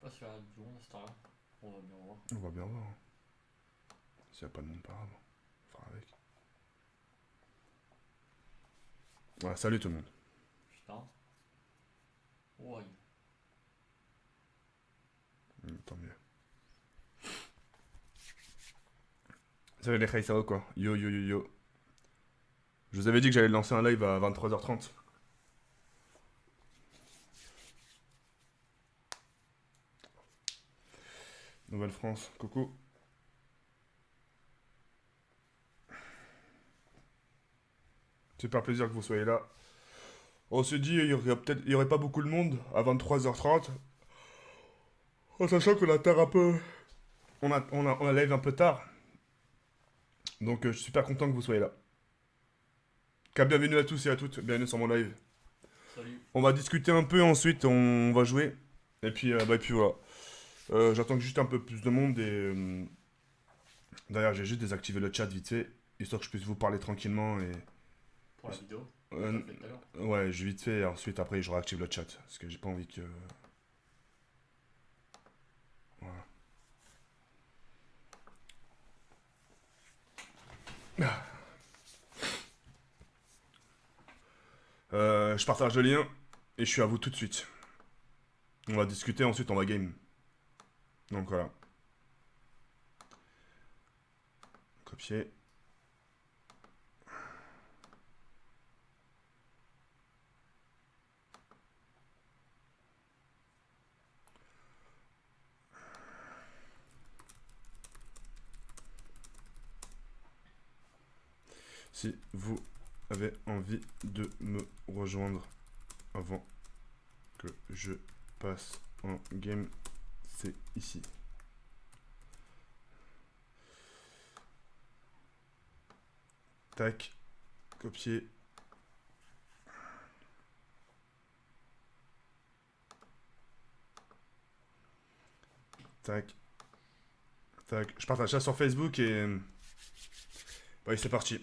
Pas si y a du monde à cette heure-là. On va bien voir. On va bien voir. Hein. S'il y a pas de monde, pas grave. On va faire avec. Voilà, salut tout le monde. Putain. Ouais. Tant mieux. Salut les Khaïs, ça va quoi? Yo yo yo yo. Je vous avais dit que j'allais lancer un live à 23h30. Nouvelle-France, coucou. Super plaisir que vous soyez là. On s'est dit il y aurait pas beaucoup de monde à 23h30. En sachant qu'on atteint un peu. On a live un peu tard. Donc je suis super content que vous soyez là. Bienvenue à tous et à toutes, bienvenue sur mon live. Salut. On va discuter un peu, ensuite on va jouer. Et puis, et puis voilà. J'attends juste un peu plus de monde et... D'ailleurs j'ai juste désactivé le chat vite fait, histoire que je puisse vous parler tranquillement et... Pour la vidéo. Euh, Ça fait tout à l'heure. ouais, je vite fait et ensuite après je réactive le chat. Parce que j'ai pas envie que... Voilà. Je partage le lien et je suis à vous tout de suite. On va discuter, ensuite on va game. Donc voilà. Copier. Si vous avez envie de me rejoindre avant que je passe en game, c'est ici. Tac, copier. Tac, tac. Je partage ça sur Facebook et... Oui, c'est parti.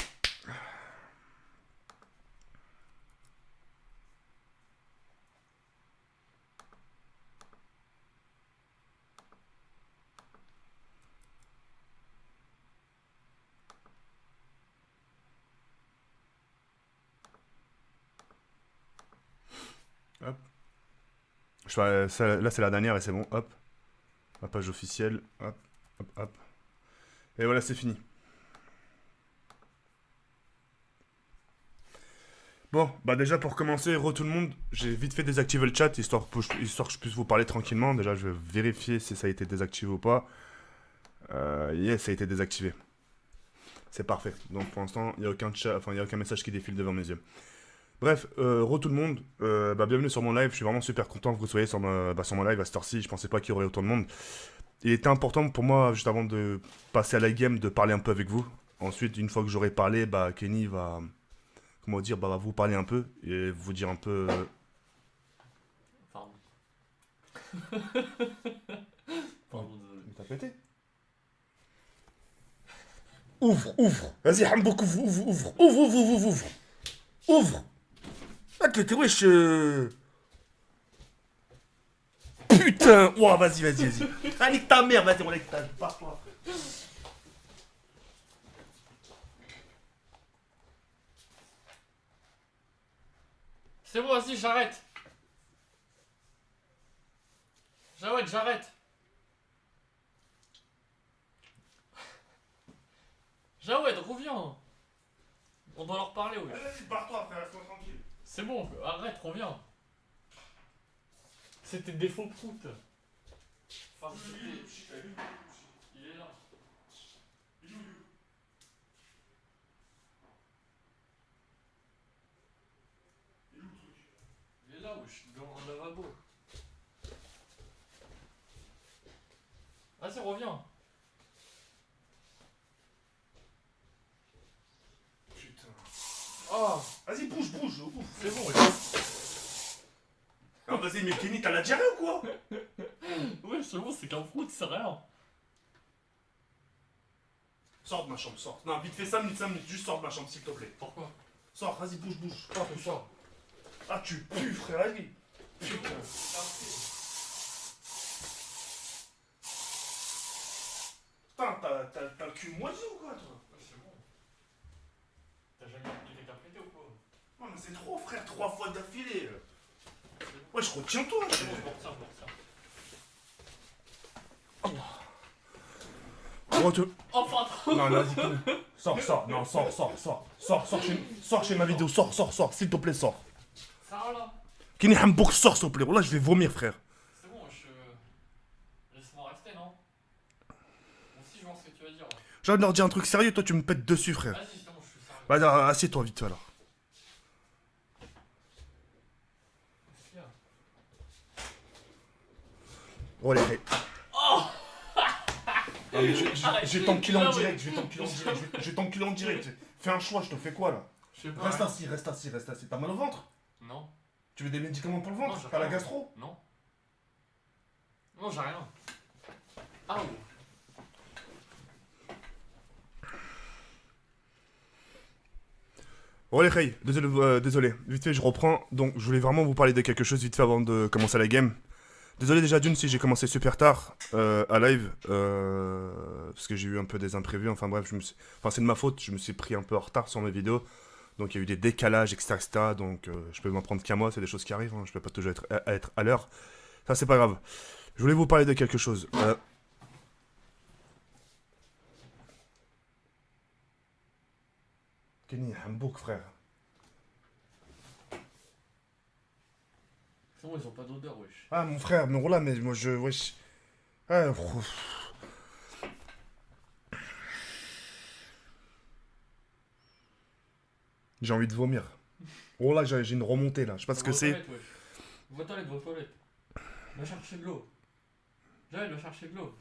Hop. Là, c'est la dernière et c'est bon. Hop. Ma page officielle. Hop, hop, hop. Et voilà, c'est fini. Bon, bah déjà pour commencer, tout le monde, j'ai vite fait désactiver le chat histoire que je puisse vous parler tranquillement. Déjà, je vais vérifier si ça a été désactivé ou pas. Yes, ça a été désactivé. C'est parfait. Donc pour l'instant, il n'y a aucun chat, enfin il n'y a aucun message qui défile devant mes yeux. Bref, tout le monde, bienvenue sur mon live. Je suis vraiment super content que vous soyez sur mon live à cette heure-ci. Je pensais pas qu'il y aurait autant de monde. Il était important pour moi, juste avant de passer à la game, de parler un peu avec vous. Ensuite, une fois que j'aurai parlé, Kenny va, comment dire, va vous parler un peu et vous dire un peu. Pardon. Pardon, désolé. T'as pété? Ouvre, ouvre. Vas-y, Hambouk, ouvre, ouvre, ouvre. Ouvre, ouvre, ouvre, ouvre. Ouvre. Ah, t'es wesh. Putain. Ouah, vas-y, vas-y, vas-y. Allez, ta mère, vas-y, on lève ta. Pars-toi. C'est bon, vas-y, j'arrête. J'arrête. Jawed, reviens. On doit leur parler, ouais. Vas-y, pars-toi, frère, laisse-moi tranquille. C'est bon, arrête, reviens. C'était des faux proutes. Enfin, c'était... Il est là. Il est là, wesh, dans un lavabo. Vas-y, reviens. Putain. Oh, Vas-y, bouge, bouge. Ouvre. c'est bon, wesh. Non, vas-y, mais Kenny, t'as la diarrhée ou quoi? Ouais, c'est bon, c'est qu'un prout, c'est rien. Sors de ma chambre, sors. Non, vite fait 5 minutes, 5 minutes. Juste sors de ma chambre, s'il te plaît. Pourquoi? Sors, vas-y, bouge, bouge. Oh, c'est ça. Ah, tu pues, frère, allez. Putain. t'as le cul moisi ou quoi, toi? Ouais, c'est bon. T'as jamais interprété ou quoi? Non, mais c'est trop, frère, 3 fois d'affilée. C'est bon. Ouais, je retiens-toi. C'est bon, je me retiens, je me retiens. Oh, Oh, pardon. non, vas-y, sors, non, sors chez ma vidéo, sors, s'il te plaît, sors. Ça va là? Kenny Hambourg, sors, s'il te plaît. Là, je vais vomir, frère. C'est bon, laisse-moi rester, non? Moi aussi, je vois ce que tu vas dire. J'ai envie de leur dire un truc sérieux, toi, tu me pètes dessus, frère. Vas-y, c'est bon, je suis sérieux. Vas-y, assieds-toi vite fait, alors. Qu'est-ce qu'il y a? Oh, les règles. Oh! Non, mais je vais t'enculer en Ah, direct, ouais. je vais t'enculer en direct. Fais un choix, je te fais quoi, là? Je sais pas. Reste hein. assis. T'as mal au ventre? Non. Tu veux des médicaments pour le Non, ventre? j'ai T'as la rien. gastro? Non. Non, j'ai rien. Ah ouais. Oh les Ray, désolé, vite fait je reprends, donc je voulais vraiment vous parler de quelque chose vite fait avant de commencer la game. Désolé déjà d'une si j'ai commencé super tard à live, parce que j'ai eu un peu des imprévus, enfin bref, c'est de ma faute, je me suis pris un peu en retard sur mes vidéos, donc il y a eu des décalages, etc. Donc je peux m'en prendre qu'à moi, c'est des choses qui arrivent, hein, je peux pas toujours être à l'heure, ça c'est pas grave. Je voulais vous parler de quelque chose. Kenny Hambourg, frère. C'est bon, ils ont pas d'odeur, wesh. Ah mon frère, mais voilà, mais moi je... Wesh. Ah, j'ai envie de vomir. Oh là, j'ai une remontée là, je sais pas ce que c'est. Va aux toilettes. Va chercher de l'eau. Joël, va chercher de l'eau.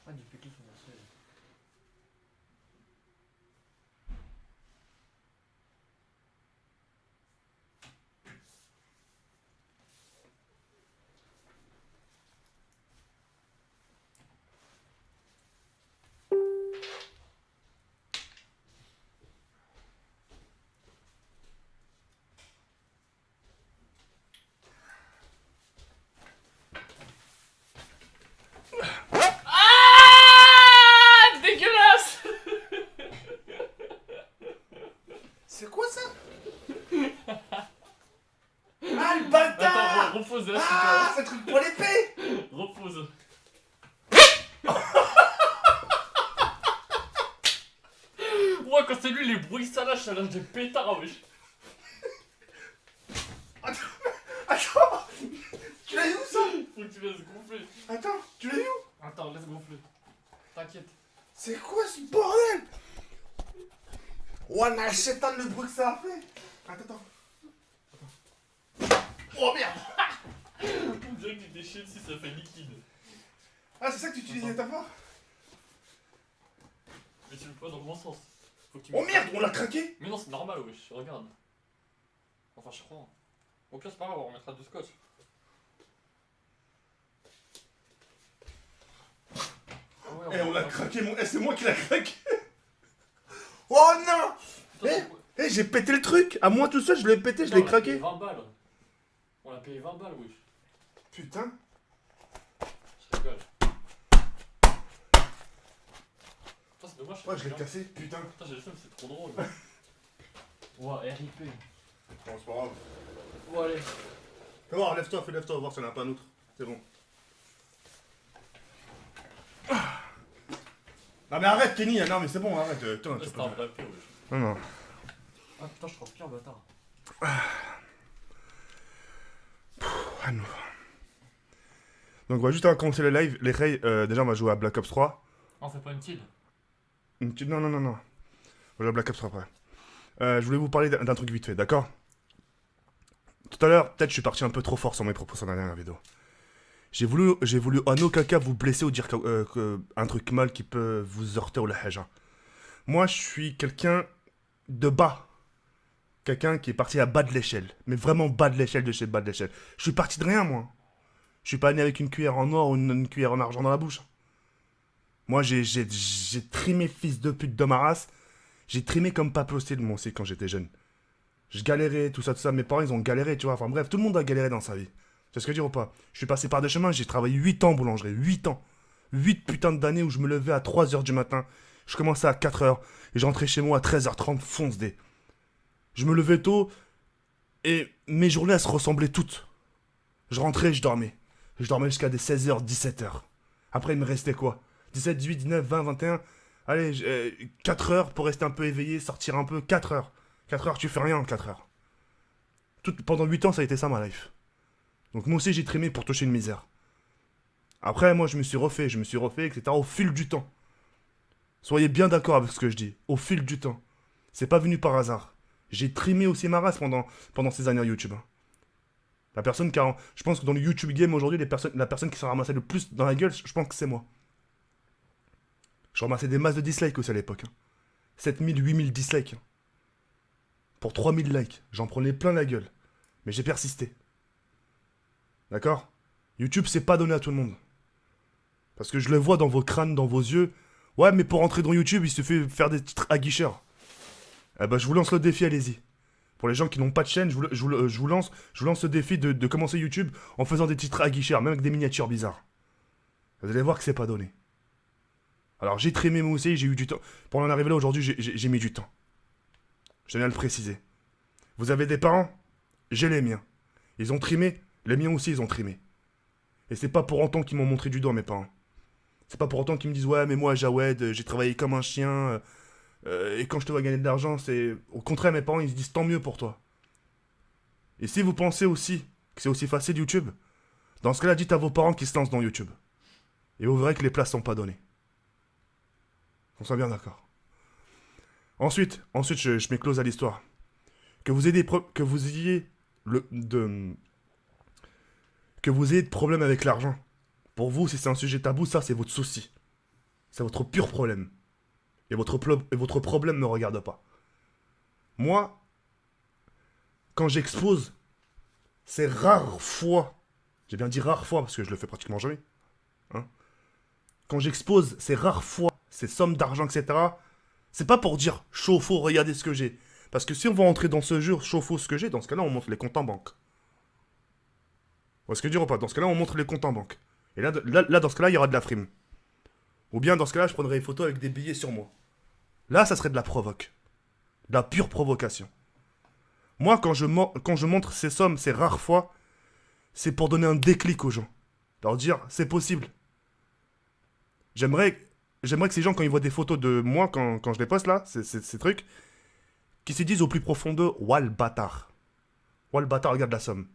Ah, du pétou sur mon sel. Ah, dégueulasse. C'est quoi ça? Ah le bâtard! Attends, repose là, Ah, c'est un truc pour l'épée! s'il te plaît. Repose. Moi, quand c'est lui, les bruits, ça lâche des pétards, wesh. Attends! Tu l'as eu où ça? Faut que tu laisses gonfler. Attends, tu l'as eu où? Attends, laisse gonfler. T'inquiète. C'est quoi ce bordel? Ouah, la chétane, le bruit que ça a fait! Attends. Oh merde! On dirait que tu déchires si ça fait liquide. Ah, c'est ça que tu utilisais ta part? Mais tu le fais dans le bon sens. Faut que tu Oh merde, on l'a craqué! Mais non, c'est normal, wesh, regarde. Enfin, je crois. Au pire, c'est pas grave, on remettra du scotch. Ah ouais, Eh, on l'a va- craqué, mon... Eh, c'est moi qui l'a craqué! Oh non! Putain, Eh, c'est- Eh, j'ai pété le truc! À moi tout seul, je l'ai pété, je l'ai on l'a payé craqué! 20 balles. On l'a payé 20 balles, wesh. Putain! Je rigole. Putain, c'est dommage. Ouais, je l'ai bien. cassé, putain! Putain, j'ai le seum, c'est trop drôle. Ouah, RIP. Bon, c'est pas grave. Bon, allez. Fais voir, lève-toi, voir s'il n'y en a pas un autre. C'est bon. Non mais arrête Kenny, non mais c'est bon, arrête. Attends, Là, tu c'était peux un pas. vrai P, wesh. Non. Ah putain, je transpire, bâtard. Ah non. Donc voilà, juste avant de commencer le live, les Ray, déjà on va jouer à Black Ops 3. Ah, on fait pas une kill. Non. On va jouer à Black Ops 3 après. Je voulais vous parler d'un truc vite fait, d'accord? Tout à l'heure, peut-être je suis parti un peu trop fort sur mes propos sur la dernière vidéo. J'ai voulu en aucun cas vous blesser ou dire un truc mal qui peut vous heurter ou la haja. Moi, je suis quelqu'un de bas. Quelqu'un qui est parti à bas de l'échelle. Mais vraiment bas de l'échelle de chez bas de l'échelle. Je suis parti de rien, moi. Je suis pas né avec une cuillère en or ou une cuillère en argent dans la bouche. Moi, j'ai trimé fils de pute de ma race. J'ai trimé comme pas possible, moi aussi, quand j'étais jeune. Je galérais, tout ça. Mes parents, ils ont galéré, tu vois. Enfin bref, tout le monde a galéré dans sa vie. C'est ce que je veux dire ou pas? Je suis passé par des chemins, j'ai travaillé 8 ans en boulangerie. 8 ans. 8 putains d'années où je me levais à 3h du matin. Je commençais à 4h. Et j'entrais chez moi à 13h30, fonce dé. Je me levais tôt. Et mes journées, elles se ressemblaient toutes. Je rentrais, je dormais. Je dormais jusqu'à des 16h, 17h. Après, il me restait quoi? 17, 18, 19, 20, 21. Allez, 4 heures pour rester un peu éveillé, sortir un peu. 4 heures. 4 heures, tu fais rien en 4 heures. Pendant 8 ans, ça a été ça ma life. Donc moi aussi, j'ai trimé pour toucher une misère. Après, moi, je me suis refait, etc. au fil du temps. Soyez bien d'accord avec ce que je dis. Au fil du temps. C'est pas venu par hasard. J'ai trimé aussi ma race pendant ces années YouTube. Hein. La personne qui a... Je pense que dans le YouTube game aujourd'hui, la personne qui s'en ramassait le plus dans la gueule, je pense que c'est moi. Je ramassais des masses de dislikes aussi à l'époque. Hein. 7000, 8000 dislikes. Hein. Pour 3000 likes. J'en prenais plein la gueule. Mais j'ai persisté. D'accord? YouTube, c'est pas donné à tout le monde. Parce que je le vois dans vos crânes, dans vos yeux. Ouais, mais pour entrer dans YouTube, il suffit de faire des titres aguicheurs. Eh ben, je vous lance le défi, allez-y. Pour les gens qui n'ont pas de chaîne, je vous lance le défi de commencer YouTube en faisant des titres aguicheurs, même avec des miniatures bizarres. Vous allez voir que c'est pas donné. Alors, j'ai trimé moi aussi, j'ai eu du temps. Pour en arriver là aujourd'hui, j'ai mis du temps. Je tenais à le préciser. Vous avez des parents? J'ai les miens. Ils ont trimé? Les miens aussi, ils ont trimé. Et c'est pas pour autant qu'ils m'ont montré du doigt, mes parents. C'est pas pour autant qu'ils me disent, ouais, mais moi, Jawed, j'ai travaillé comme un chien, et quand je te vois gagner de l'argent, c'est... Au contraire, mes parents, ils se disent, tant mieux pour toi. Et si vous pensez aussi que c'est aussi facile YouTube, dans ce cas-là, dites à vos parents qu'ils se lancent dans YouTube. Et vous verrez que les places sont pas données. On soit bien d'accord. Ensuite, je m'éclose à l'histoire. Que vous ayez de problèmes avec l'argent. Pour vous, si c'est un sujet tabou, ça, c'est votre souci. C'est votre pur problème. Et votre problème ne me regarde pas. Moi, quand j'expose, c'est rares fois, j'ai bien dit rares fois parce que je le fais pratiquement jamais. Hein, quand j'expose ces rares fois, ces sommes d'argent, etc., c'est pas pour dire chaud faux, regardez ce que j'ai. Parce que si on va entrer dans ce jeu chaud faux ce que j'ai, dans ce cas-là, on montre les comptes en banque. Vous voyez ce que je veux dire ou pas? Dans ce cas-là, on montre les comptes en banque. Et là, dans ce cas-là, il y aura de la frime. Ou bien, dans ce cas-là, je prendrai une photo avec des billets sur moi. Là, ça serait de la provoque. De la pure provocation. Moi, quand je montre ces sommes, ces rares fois, c'est pour donner un déclic aux gens. Leur dire, c'est possible. J'aimerais que ces gens, quand ils voient des photos de moi, quand je les poste là, ces trucs, qu'ils se disent au plus profond d'eux, ouah le bâtard. Ouah le bâtard, regarde la somme.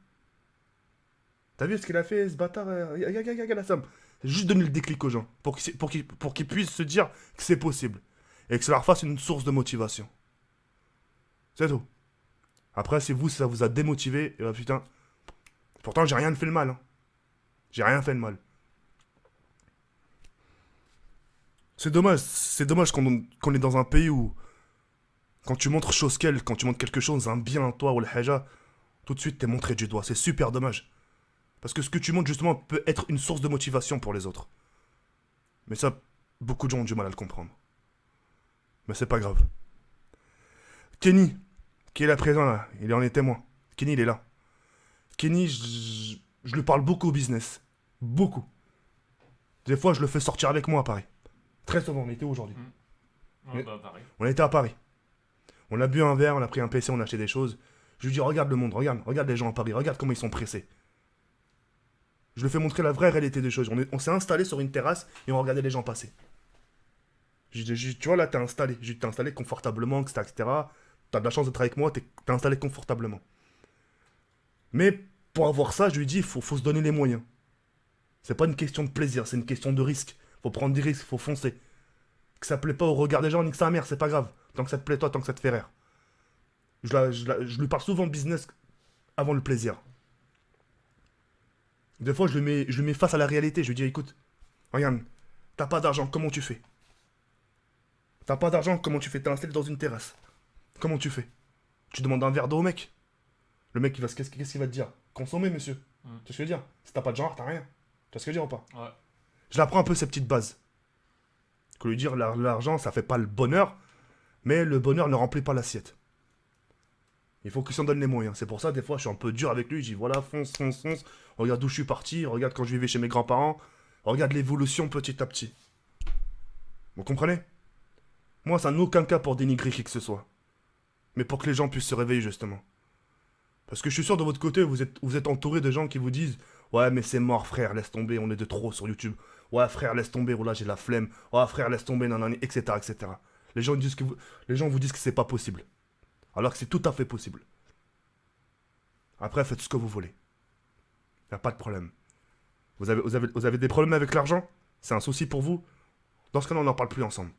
T'as vu ce qu'il a fait, ce bâtard? Regarde la somme. C'est juste donner le déclic aux gens. Pour qu'ils puissent se dire que c'est possible. Et que ça leur fasse une source de motivation. C'est tout. Après, si ça vous a démotivé, putain. Pourtant, j'ai rien fait de mal. Hein. J'ai rien fait de mal. C'est dommage qu'on est dans un pays où, quand tu montres quand tu montres quelque chose, un bien, toi ou le haja, tout de suite t'es montré du doigt. C'est super dommage. Parce que ce que tu montres, justement, peut être une source de motivation pour les autres. Mais ça, beaucoup de gens ont du mal à le comprendre. Mais c'est pas grave. Kenny, qui est là présent là, il en est témoin. Kenny, il est là. Kenny, je lui parle beaucoup au business. Beaucoup. Des fois, je le fais sortir avec moi à Paris. Très souvent, on était où aujourd'hui? Ouais, bah, pareil. On était à Paris. On a bu un verre, on a pris un PC, on a acheté des choses. Je lui dis, regarde le monde, regarde les gens à Paris, regarde comment ils sont pressés. Je lui fais montrer la vraie réalité des choses. On s'est installé sur une terrasse et on regardait les gens passer. Tu vois là, t'es installé confortablement, etc. T'as de la chance d'être avec moi, t'es installé confortablement. Mais pour avoir ça, je lui dis, faut se donner les moyens. C'est pas une question de plaisir, c'est une question de risque. Faut prendre des risques, faut foncer. Que ça plaît pas au regard des gens, nique sa mère, c'est pas grave. Tant que ça te plaît toi, tant que ça te fait rire. Je lui parle souvent business avant le plaisir. Des fois, je le mets face à la réalité. Je lui dis, écoute, regarde, t'as pas d'argent, comment tu fais? T'as pas d'argent, comment tu fais? T'es installé dans une terrasse. Comment tu fais? Tu demandes un verre d'eau au mec. Le mec, qu'est-ce qu'il va te dire? Consommer, monsieur. Tu vois ce que je veux dire? Si t'as pas de genre, t'as rien. Tu vois ce que je veux dire ou pas? Ouais. Je l'apprends un peu ces petites bases. Que lui dire l'argent, ça fait pas le bonheur, mais le bonheur ne remplit pas l'assiette. Il faut qu'il s'en donne les moyens. C'est pour ça, des fois, je suis un peu dur avec lui. Je dis, voilà, fonce, fonce, fonce. Regarde d'où je suis parti. Regarde quand je vivais chez mes grands-parents. Regarde l'évolution petit à petit. Vous comprenez? Moi, ça n'a aucun cas pour dénigrer qui que ce soit. Mais pour que les gens puissent se réveiller, justement. Parce que je suis sûr, de votre côté, vous êtes entouré de gens qui vous disent, ouais, mais c'est mort, frère, laisse tomber, on est de trop sur YouTube. Ouais, frère, laisse tomber, oh là, j'ai la flemme. Ouais, frère, laisse tomber, nanani, etc., etc. Les gens vous disent que c'est pas possible. Alors que c'est tout à fait possible. Après, faites ce que vous voulez. Y a pas de problème. Vous avez des problèmes avec l'argent? C'est un souci pour vous? Dans ce cas-là, on n'en parle plus ensemble.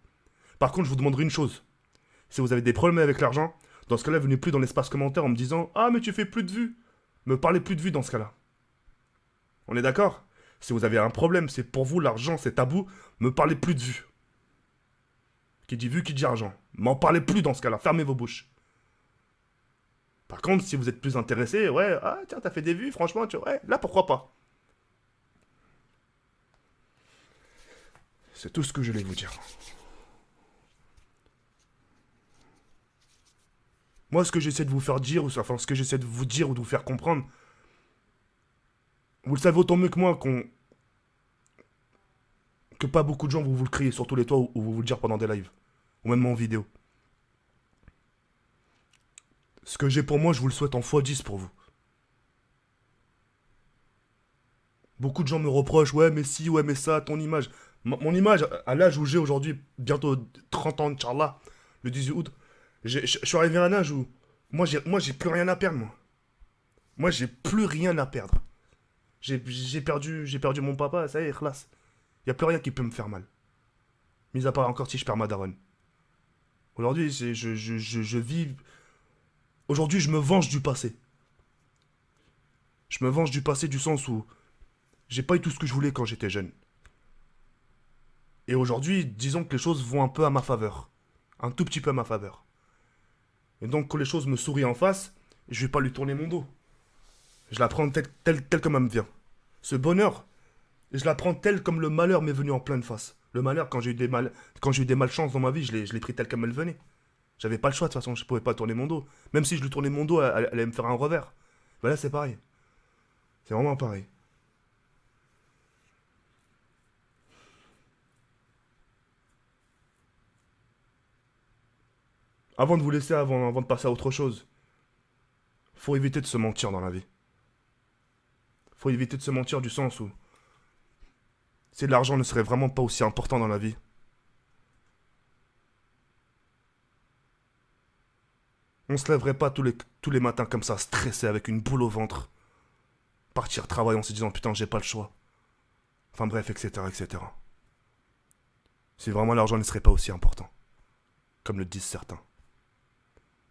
Par contre, je vous demanderai une chose. Si vous avez des problèmes avec l'argent, dans ce cas-là, venez plus dans l'espace commentaire en me disant « Ah, mais tu fais plus de vues !» Me parlez plus de vues dans ce cas-là. On est d'accord? Si vous avez un problème, c'est pour vous, l'argent, c'est tabou, me parlez plus de vues. Qui dit vue, qui dit argent. M'en parlez plus dans ce cas-là, fermez vos bouches. Par contre, si vous êtes plus intéressé, ouais, ah tiens, t'as fait des vues, franchement, ouais, là, pourquoi pas? C'est tout ce que je voulais vous dire. Moi, ce que j'essaie de vous faire dire, enfin, ce que j'essaie de vous dire ou de vous faire comprendre, vous le savez autant mieux que moi que pas beaucoup de gens vont vous le crier sur tous les toits ou vous le dire pendant des lives. Ou même en vidéo. Ce que j'ai pour moi, je vous le souhaite en x10 pour vous. Beaucoup de gens me reprochent, ouais, mais si, ouais, mais ça, ton image. Mon image, à l'âge où j'ai aujourd'hui, bientôt 30 ans, Inch'Allah, le 18 août, je suis arrivé à un âge où moi j'ai plus rien à perdre, moi. Moi, j'ai plus rien à perdre. J'ai perdu mon papa, ça y est, khlas. Y a plus rien qui peut me faire mal. Mis à part encore si je perds ma daronne. Aujourd'hui, je vis. Aujourd'hui, je me venge du passé. Je me venge du passé du sens où j'ai pas eu tout ce que je voulais quand j'étais jeune. Et aujourd'hui, disons que les choses vont un peu à ma faveur. Un tout petit peu à ma faveur. Et donc, quand les choses me sourient en face, je vais pas lui tourner mon dos. Je la prends tel comme elle me vient. Ce bonheur, je la prends tel comme le malheur m'est venu en pleine face. Le malheur, quand j'ai eu des malchances dans ma vie, je l'ai pris tel comme elle venait. J'avais pas le choix, de toute façon, je pouvais pas tourner mon dos. Même si je lui tournais mon dos, elle allait me faire un revers. Ben là, c'est pareil. C'est vraiment pareil. Avant de vous laisser, avant de passer à autre chose, faut éviter de se mentir dans la vie. Faut éviter de se mentir du sens où, si l'argent ne serait vraiment pas aussi important dans la vie, on se lèverait pas tous les matins comme ça, stressé, avec une boule au ventre, partir travailler en se disant putain, j'ai pas le choix. Enfin bref, etc., etc. Si vraiment l'argent ne serait pas aussi important, comme le disent certains.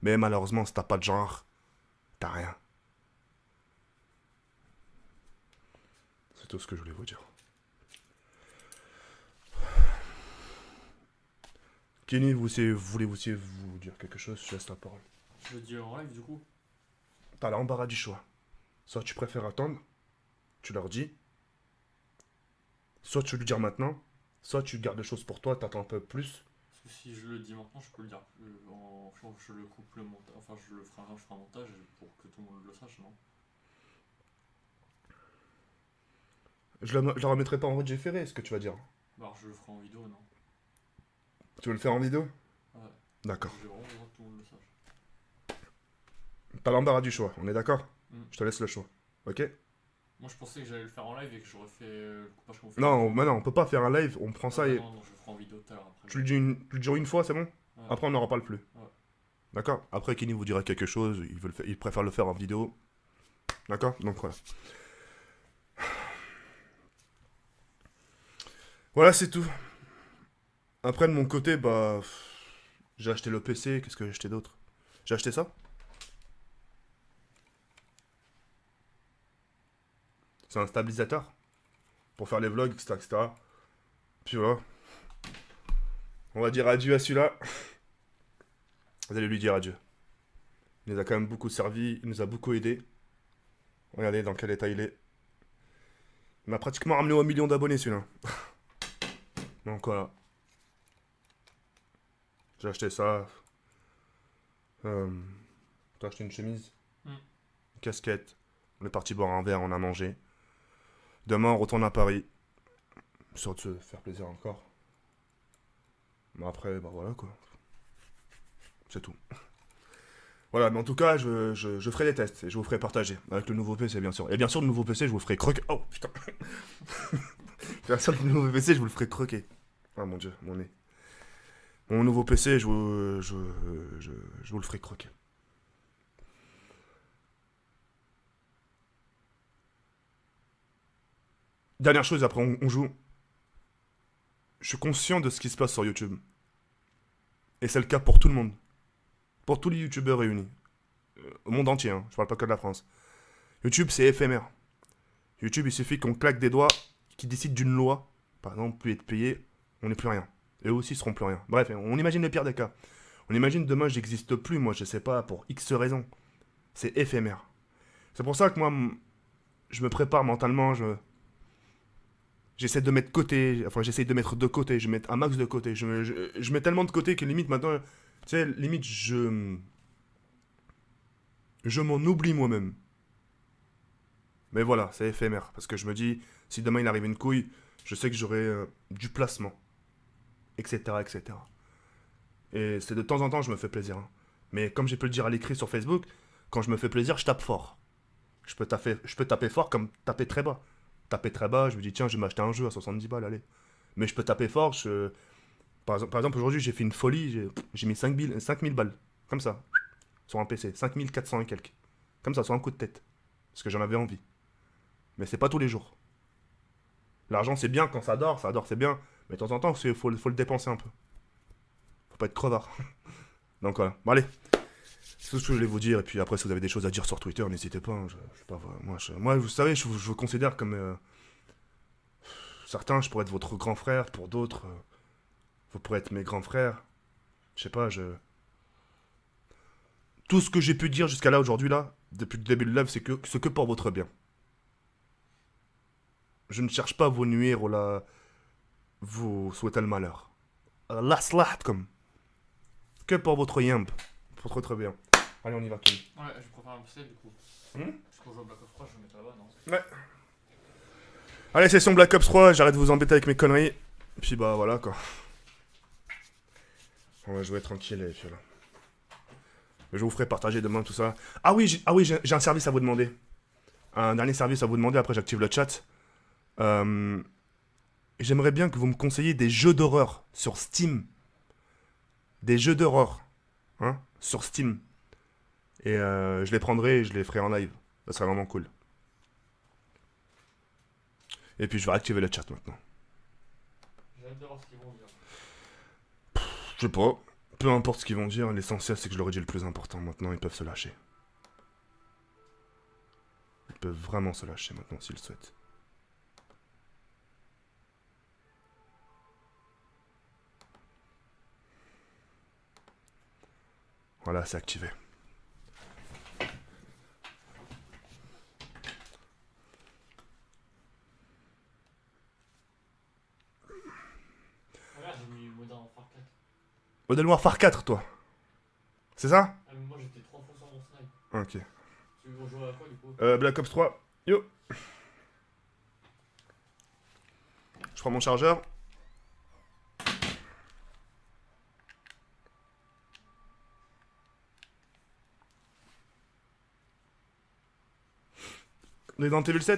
Mais malheureusement, si t'as pas de genre, t'as rien. C'est tout ce que je voulais vous dire. Kenny, voulez-vous vous dire quelque chose? Je laisse la parole. Je le dis en live du coup. T'as l'embarras du choix. Soit tu préfères attendre, tu leur dis. Soit tu veux lui dire maintenant, soit tu gardes les choses pour toi, t'attends un peu plus. Parce que si je le dis maintenant, je peux le dire. Je le coupe le montage. Enfin, je ferai un montage pour que tout le monde le sache, non? Je la remettrai pas en référé, ce que tu vas dire. Bah, alors, je le ferai en vidéo, non? Tu veux le faire en vidéo? Ouais. D'accord. J'ai vraiment besoin que tout le monde le sache. T'as l'embarras du choix, on est d'accord? Mm. Je te laisse le choix. Ok? Moi, je pensais que j'allais le faire en live et que j'aurais fait le coupage qu'on fait. Non, maintenant on peut pas faire un live, on prend ça et. Non, je le ferai en vidéo tout à l'heure après. Tu le dis une fois, c'est bon? Ouais. Après on n'en reparle plus. Ouais. D'accord? Après Kenny vous dira quelque chose, il préfère le faire en vidéo. D'accord? Donc voilà. Voilà, c'est tout. Après, de mon côté, bah. J'ai acheté le PC, qu'est-ce que j'ai acheté d'autre? J'ai acheté ça. C'est un stabilisateur. Pour faire les vlogs, etc., etc. Puis voilà. On va dire adieu à celui-là. Vous allez lui dire adieu. Il nous a quand même beaucoup servi, il nous a beaucoup aidé. Regardez dans quel état il est. Il m'a pratiquement ramené au 1 million d'abonnés celui-là. Donc voilà. J'ai acheté ça. T'as acheté une chemise, Mm. une casquette. On est parti boire un verre, on a mangé. Demain, on retourne à Paris. Sûr de se faire plaisir encore. Mais après, bah voilà quoi. C'est tout. Voilà, mais en tout cas, je ferai des tests et je vous ferai partager. Avec le nouveau PC, bien sûr. Et bien sûr, le nouveau PC, je vous ferai croquer. Oh putain. Bien sûr, le nouveau PC, je vous le ferai croquer. Ah mon dieu, mon nez. Mon nouveau PC, je vous le ferai croquer. Dernière chose, après on joue. Je suis conscient de ce qui se passe sur YouTube. Et c'est le cas pour tout le monde. Pour tous les youtubeurs réunis. Au monde entier, hein. Je parle pas que de la France. YouTube, c'est éphémère. YouTube, il suffit qu'on claque des doigts, qu'ils décident d'une loi. Par exemple, plus être payé, on n'est plus rien. Et eux aussi seront plus rien. Bref, on imagine le pire des cas. On imagine demain, j'existe plus, moi, je sais pas, pour X raisons. C'est éphémère. C'est pour ça que moi, je me prépare mentalement, j'essaie de mettre de côté, enfin j'essaie de mettre de côté, je mets un max de côté. Je mets tellement de côté que limite maintenant, tu sais, limite je m'en oublie moi-même. Mais voilà, c'est éphémère. Parce que je me dis, si demain il arrive une couille, je sais que j'aurai du placement. Etc. etc. Et c'est de temps en temps, je me fais plaisir. Hein. Mais comme j'ai pu le dire à l'écrit sur Facebook, quand je me fais plaisir, je tape fort. Je peux taper fort comme taper très bas. Taper très bas, je me dis, tiens, je vais m'acheter un jeu à 70 balles, allez. Mais je peux taper fort, par exemple aujourd'hui, j'ai fait une folie, j'ai mis 5000 balles. Comme ça. Sur un PC. 5400 et quelques. Comme ça, sur un coup de tête. Parce que j'en avais envie. Mais c'est pas tous les jours. L'argent, c'est bien quand ça dort, c'est bien. Mais de temps en temps, faut le dépenser un peu. Faut pas être crevard. Donc voilà. Bon, allez. C'est tout ce que je voulais vous dire. Et puis après, si vous avez des choses à dire sur Twitter, n'hésitez pas. Hein. Je sais pas, moi, vous savez, je vous considère comme. Certains, je pourrais être votre grand frère. Pour d'autres, vous pourrez être mes grands frères. Je sais pas, tout ce que j'ai pu dire jusqu'à là, aujourd'hui, là, depuis le début de l'œuvre, c'est que pour votre bien. Je ne cherche pas à vous nuire ou vous souhaiter le malheur. Comme. Que pour votre yimb. Pour votre bien. Allez, on y va, Kim. Ouais, je préfère un PC du coup. Hmm. Parce qu'on joue à Black Ops 3, je vais mettre là-bas, non? Ouais. Allez, session Black Ops 3, j'arrête de vous embêter avec mes conneries. Puis bah voilà quoi. On va jouer tranquille et puis là. Je vous ferai partager demain tout ça. Ah oui, j'ai un service à vous demander. Un dernier service à vous demander, après j'active le chat. J'aimerais bien que vous me conseilliez des jeux d'horreur sur Steam. Des jeux d'horreur. Hein, sur Steam. Et je les prendrai et je les ferai en live. Ça serait vraiment cool. Et puis je vais activer le chat maintenant. J'ai hâte de voir ce qu'ils vont dire. Je sais pas. Peu importe ce qu'ils vont dire, l'essentiel c'est que je leur ai dit le plus important. Maintenant, ils peuvent se lâcher. Ils peuvent vraiment se lâcher maintenant s'ils le souhaitent. Voilà, c'est activé. Regarde, j'ai mis Modern Warfare 4. Modern Warfare 4, toi. C'est ça? Ah, mais moi j'étais 3 fois sur mon snipe. Ok. Tu veux jouer à quoi du coup? Black Ops 3. Yo. Je prends mon chargeur. On est dans TV7? Ça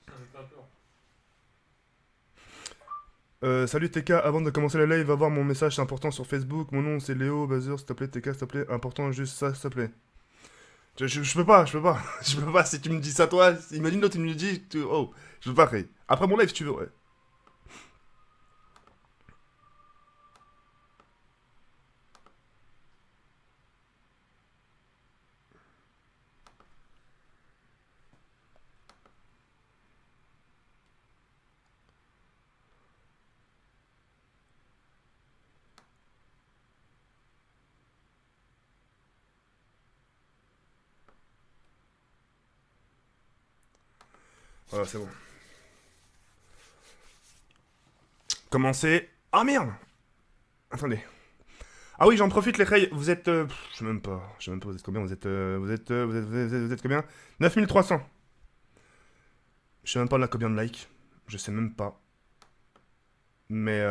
fait pas peur. Salut TK, avant de commencer la live, va voir mon message, c'est important sur Facebook. Mon nom c'est Léo Bazur, s'il te plaît, TK, s'il te plaît. Important, juste ça, s'il te plaît. Je peux pas. Je peux pas, si tu me dis ça toi, imagine l'autre, il me le dit, oh, je peux pas, Ray. Après mon live, si tu veux, ouais. Voilà, c'est bon. Commencer. Ah merde! Attendez. Ah oui, j'en profite, les Ray. Vous êtes. Je sais même pas. Je sais même pas, vous êtes combien? Vous êtes combien? 9300. Je sais même pas là combien de likes. Je sais même pas. Mais.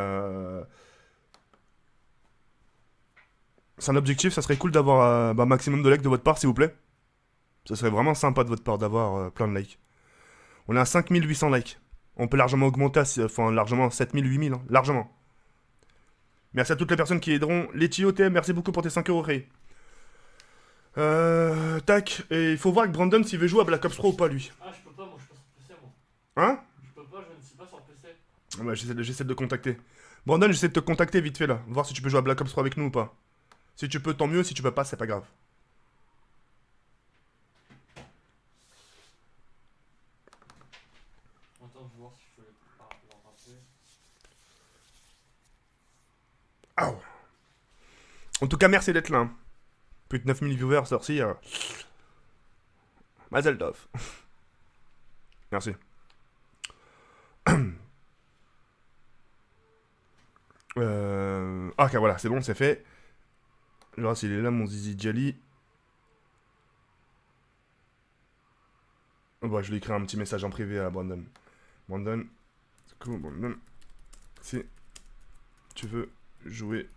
C'est un objectif, ça serait cool d'avoir un maximum de likes de votre part, s'il vous plaît. Ça serait vraiment sympa de votre part d'avoir plein de likes. On est à 5800 likes. On peut largement augmenter à, enfin, largement 7000, 8000, hein, largement. Merci à toutes les personnes qui aideront. Les TM, merci beaucoup pour tes 5 euros, Ray. Tac. Et il faut voir avec Brandon s'il veut jouer à Black Ops 3 ou pas, lui. Ah, je peux pas, moi je suis pas sur PC, moi. Hein? Je peux pas, je ne suis pas sur PC. Ouais, j'essaie de te contacter. Brandon, j'essaie de te contacter vite fait là. Voir si tu peux jouer à Black Ops 3 avec nous ou pas. Si tu peux, tant mieux. Si tu peux pas, c'est pas grave. Attends, je vais voir si je peux pouvoir rappeler. Aouh. En tout cas, merci d'être là. Hein. Plus de 9000 viewers sortis. Mazel tov. Merci. Ah, ok, voilà, c'est bon, c'est fait. Alors, s'il est là, mon Zizi Jali. Bon, je lui écris un petit message en privé à Brandon. Brandon, c'est cool, Brandon. Si tu veux jouer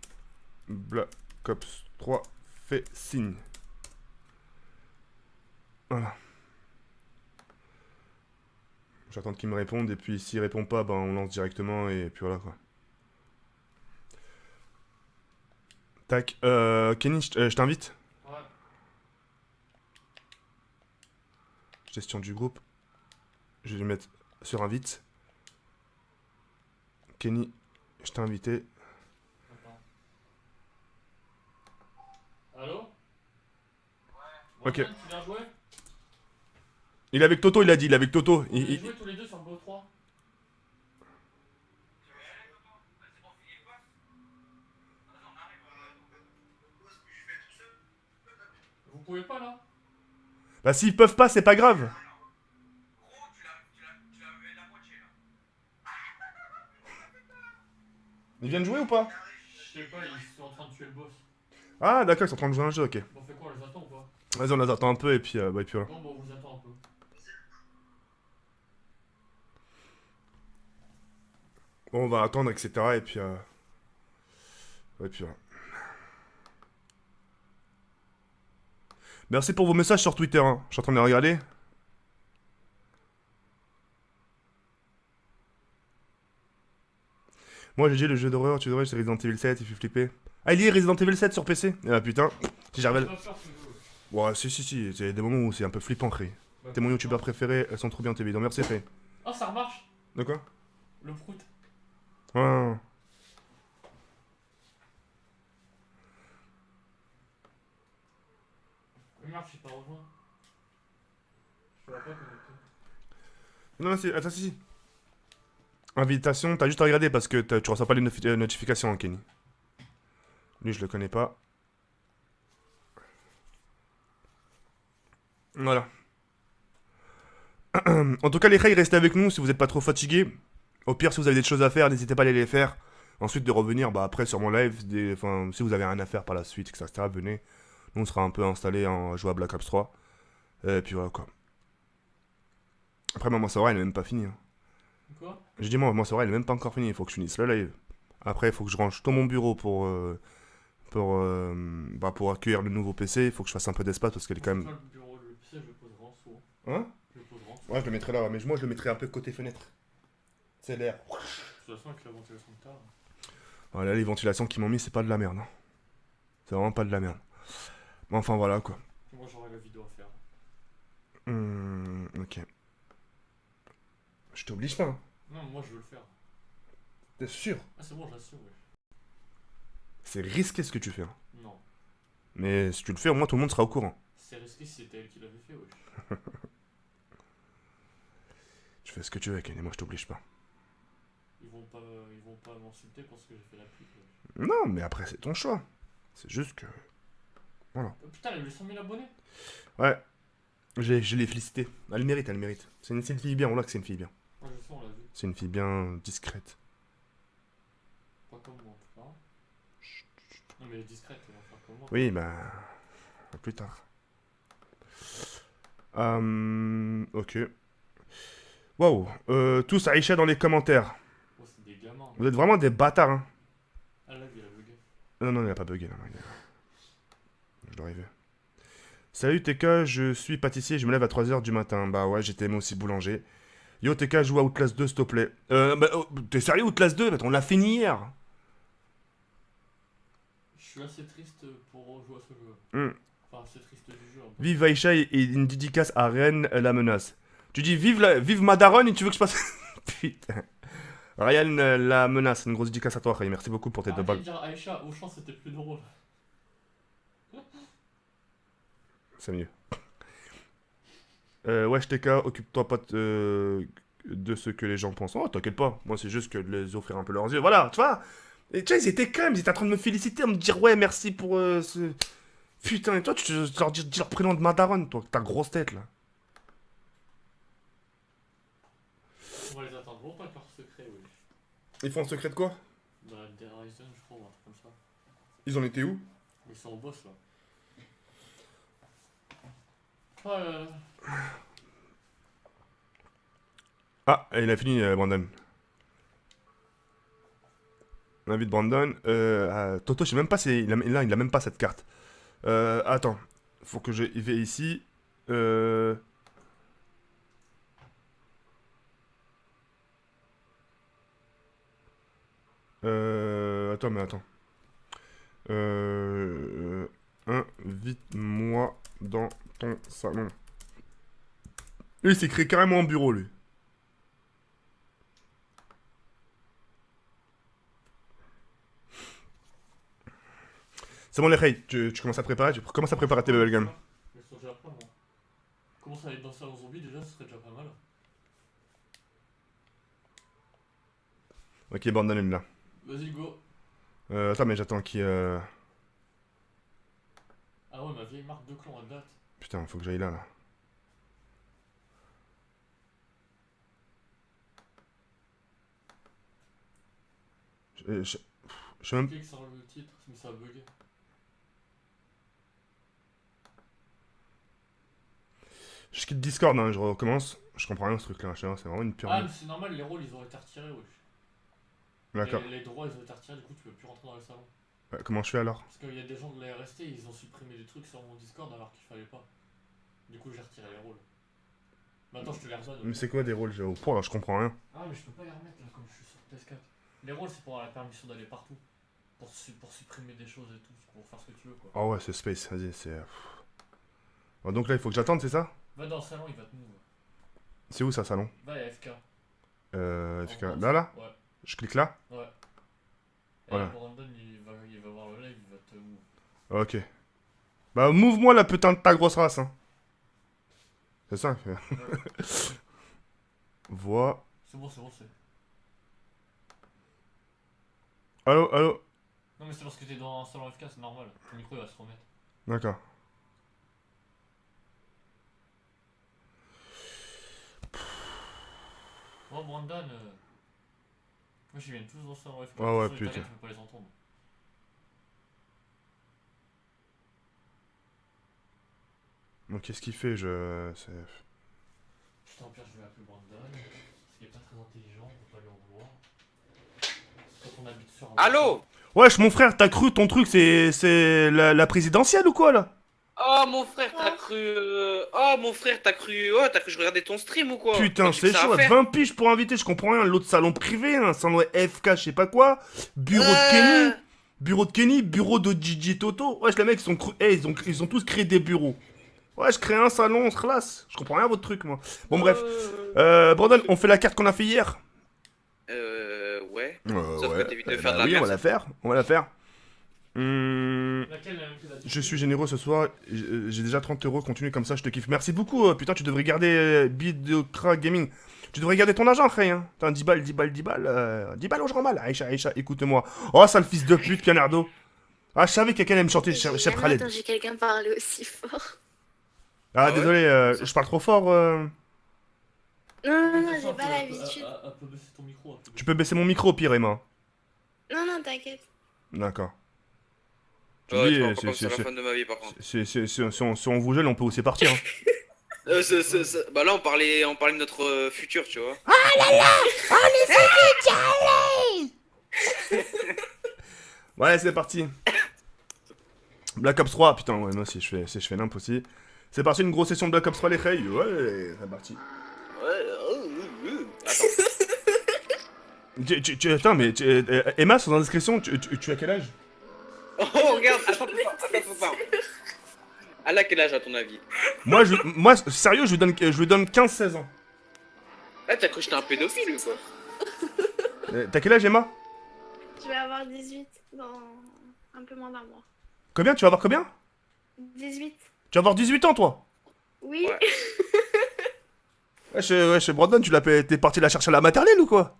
Black Ops 3, fais signe. Voilà. J'attends qu'il me réponde et puis s'il répond pas, ben on lance directement et puis voilà quoi. Tac, Kenny, je t'invite. Ouais. Gestion du groupe. Je vais le mettre sur invite. Kenny, je t'ai invité. Attends. Allô? Ok. Brandon, tu viens jouer? Il est avec Toto, il a dit, il est avec Toto. On va jouer tous les deux sur BO3. Vous pouvez pas là? Bah s'ils peuvent pas, c'est pas grave. Ils viennent jouer ou pas? Je sais pas, ils sont en train de tuer le boss. Ah d'accord, ils sont en train de jouer un jeu, ok. Bon, on fait quoi, on les attend ou pas? Vas-y, on les attend un peu et puis voilà. Bon, on vous attend un peu. Bon, on va attendre, etc. Et puis voilà. Merci pour vos messages sur Twitter, hein. Je suis en train de les regarder. Moi, j'ai dit le jeu d'horreur, tu devrais, c'est Resident Evil 7, il fait flipper. Ah, il y est Resident Evil 7 sur PC? Ah putain, si j'arrive à... Pas faire ce jeu. Ouais, si, il y a des moments où c'est un peu flippant, Cré. Bah, T'es mon youtubeur préféré, elles sont trop bien tes vidéos, merci, Cré. Ah, ça remarche! De quoi? Le prout. Ouais. Merde, je suis pas rejoint. Je vois pas connecté. Non, attends, si. Invitation, t'as juste à regarder parce que tu reçois pas les notifications, hein, Kenny. Lui, je le connais pas. Voilà. En tout cas, les Ray, restez avec nous si vous n'êtes pas trop fatigués. Au pire, si vous avez des choses à faire, n'hésitez pas à aller les faire. Ensuite, de revenir après sur mon live. Si vous avez rien à faire par la suite, etc., venez. Nous, on sera un peu installés en jouant à Black Ops 3. Et puis voilà quoi. Après, moi, Sora, elle est même pas finie. Hein. Quoi? J'ai dit, moi, Sora, elle est même pas encore finie. Il faut que je finisse le live. Après, il faut que je range tout mon bureau pour accueillir le nouveau PC. Il faut que je fasse un peu d'espace parce qu'elle est quand même. Le bureau, le PC, je le poserai en dessous. Hein? Je le poserai en dessous. Ouais, je le mettrai là, mais moi, je le mettrai un peu côté fenêtre. C'est l'air. De toute façon, avec la ventilation que t'as. Voilà, les ventilations qu'ils m'ont mis, c'est pas de la merde. Hein. C'est vraiment pas de la merde. Mais enfin, voilà quoi. Moi, j'aurai la vidéo à faire. Ok. Je t'oblige pas. Hein. Non, moi, je veux le faire. T'es sûr? Ah, c'est bon, j'assume, ouais. C'est risqué ce que tu fais. Hein. Non. Mais si tu le fais, au moins tout le monde sera au courant. C'est risqué si c'était elle qui l'avait fait, wesh. Tu fais ce que tu veux, Kenny, moi je t'oblige pas. Ils vont pas m'insulter parce que j'ai fait la pute, wesh. Non, mais après, c'est ton choix. C'est juste que. Voilà. Oh, putain, elle a eu 100 000 abonnés. Ouais. Je l'ai félicité. Elle mérite, elle mérite. C'est une fille bien, on voit que c'est une fille bien. Ouais, je sais, on l'a vu. C'est une fille bien discrète. Pas comme moi, en tout cas. Non, mais discrète, on va faire comment? Oui, bah. Plus tard. Ok. Waouh. Tous Aïcha dans les commentaires. Oh, c'est des gamins. Vous êtes vraiment des bâtards, hein. Ah, là, il a bugué. Non, non, il a pas bugué là. Je l'aurais vu. Salut TK, je suis pâtissier, je me lève à 3h du matin. Bah ouais, j'étais moi aussi boulanger. Yo TK, joue à Outlast 2 s'il te plaît. Bah, oh, t'es sérieux Outlast 2? On l'a fini hier. Je suis assez triste pour jouer à ce jeu. Hmm. Enfin, assez triste du jeu. Un peu. Vive Aïcha et une dédicace à Rennes la menace. Tu dis vive ma daronne et tu veux que je passe... Putain. Ryan la menace, une grosse dédicace à toi Ray. Merci beaucoup pour tes 2 balles. Arrêtez de dire Aïcha, au champ c'était plus drôle. C'est mieux. Wesh TK, occupe-toi pas de ce que les gens pensent. Oh, t'inquiète pas. Moi, c'est juste que de les offrir un peu leurs yeux. Voilà, tu vois. Et tu vois, ils étaient calmes. Ils étaient en train de me féliciter, à me dire ouais, merci pour ce. Putain, et toi, tu leur dis leur prénom de Madaron, toi, ta grosse tête là. On va les attendre longtemps avec leur secret, oui. Ils font un secret de quoi? Bah, des Ryzen, je crois, ou un truc comme ça. Ils en étaient où? Ils sont au boss là. Oh là là. Ah, il a fini, Brandon. On invite Brandon. Toto, je sais même pas si. Là, il a même pas cette carte. Attends. Faut que je y vais ici. Attends, mais attends. Invite-moi dans ton salon. Lui, il s'est créé carrément en bureau, lui. C'est bon, les Ray, tu commences à préparer, tu commences à préparer tes bubblegum. Ils sont déjà prêts, moi. Commence à aller dans le salon zombie, déjà, ce serait déjà pas mal. Ok, Brandon est là. Vas-y, go. Attends, mais j'attends qui. Ah ouais, ma vieille marque de clan, elle date. Putain, faut que j'aille là, là. Je sais même. Clique sur le titre, mais ça a bugué. Je quitte Discord, hein, je recommence. Je comprends rien ce truc-là, c'est vraiment une Ah, pyramide. mais c'est normal, les rôles ils ont été retirés, wesh. D'accord. Les droits ils ont été retirés, du coup tu peux plus rentrer dans le salon. Comment je fais alors? Parce qu'il y a des gens de la RST, ils ont supprimé des trucs sur mon Discord alors qu'il fallait pas. Du coup j'ai retiré les rôles. Maintenant je te les redonne. Mais c'est quoi des rôles? Oh là, je comprends rien. Ah, mais je peux pas les remettre là comme je suis sur PS4. Les rôles c'est pour avoir la permission d'aller partout. Pour supprimer des choses et tout, pour faire ce que tu veux quoi. Oh ouais, c'est space, vas-y, c'est. Oh, donc là, il faut que j'attende, c'est ça? Va dans le salon, il va te move. C'est où ça, salon? Va à FK. FK. En gros, Là, là? Ouais, Je clique là? ouais. Et Voilà. là, Brandon il va voir le live, il va te move. Ok. Bah, move-moi la putain de ta grosse race, hein. C'est ça. Ouais. Voix. C'est bon, c'est. Allô, allô? Non, mais c'est parce que t'es dans un salon FK, c'est normal. Ton micro il va se remettre. D'accord. Oh, Brandon. Moi, je viens tous dans le salon FK. Ah ouais, Sur Internet, putain. je peux pas les entendre. Donc, qu'est-ce qu'il fait? C'est. Putain, au pire, je vais appeler Brandon. Parce qu'il est pas très intelligent, on peut pas lui en vouloir. Quand on habite sur un. Allô? Wesh, mon frère, t'as cru ton truc, c'est la présidentielle ou quoi là? Oh mon frère, t'as cru. Oh mon frère, t'as cru. Oh, t'as cru que je regardais ton stream ou quoi? Putain, T'as dit que c'est ça chaud, à faire 20 piges pour inviter, je comprends rien. L'autre salon privé, un salon FK, je sais pas quoi. Bureau de Kenny. Bureau de Kenny, bureau de DJ Toto. Wesh, les mecs, ils ont tous créé des bureaux. Ouais, je crée un salon, on se relasse. Je comprends rien à votre truc, moi. Bon, bref. Brandon, on fait la carte qu'on a fait hier? Ouais. Sauf que t'évites de faire de la oui, on merde. va la faire. On va la faire. Laquelle Je suis généreux ce soir. J'ai déjà 30 euros. Continue comme ça, je te kiffe. Merci beaucoup. Putain, tu devrais garder Bidocra Gaming. Tu devrais garder ton argent, Ray. Hein. Putain, 10 balles, 10 balles, 10 balles. 10 balles au jour mal. Aïcha, Aïcha, écoute-moi. Oh, sale fils de pute, Pianardo. Ah, je savais que quelqu'un allait me chanter J'ai Chef jamais Khaled. entendu quelqu'un parler aussi fort. Ah, Ah ouais désolé, je parle trop fort. Non, j'ai pas l'habitude. Un peu baisser ton micro. Un peu Tu peux baisser mon micro, au pire, Emma. Non, t'inquiète. D'accord. Tu Ouais, dis, tu parles pas comme ça à la fin de ma vie, par contre. si on vous gèle, on peut aussi partir. Hein. Bah là, on parlait de notre futur, tu vois. Ouais, c'est parti. Black Ops 3, putain, ouais, moi aussi, je fais nimp aussi. C'est parti, une grosse session de Black Ops 3, les reilles. Ouais, c'est parti. Attends. Attends, mais Emma, sans indiscrétion, tu as quel âge? Oh, regarde, attends. Elle a quel âge, à ton avis? Moi, sérieux, je lui donne 15-16 ans. Là, t'as cru que j'étais un pédophile ou quoi? T'as quel âge, Emma? Je vais avoir 18 dans un peu moins d'un mois. Combien? Tu vas avoir combien? 18. Tu vas avoir 18 ans, toi? Oui. Ouais. Ouais, chez Brandon, t'es parti la chercher à la maternelle ou quoi?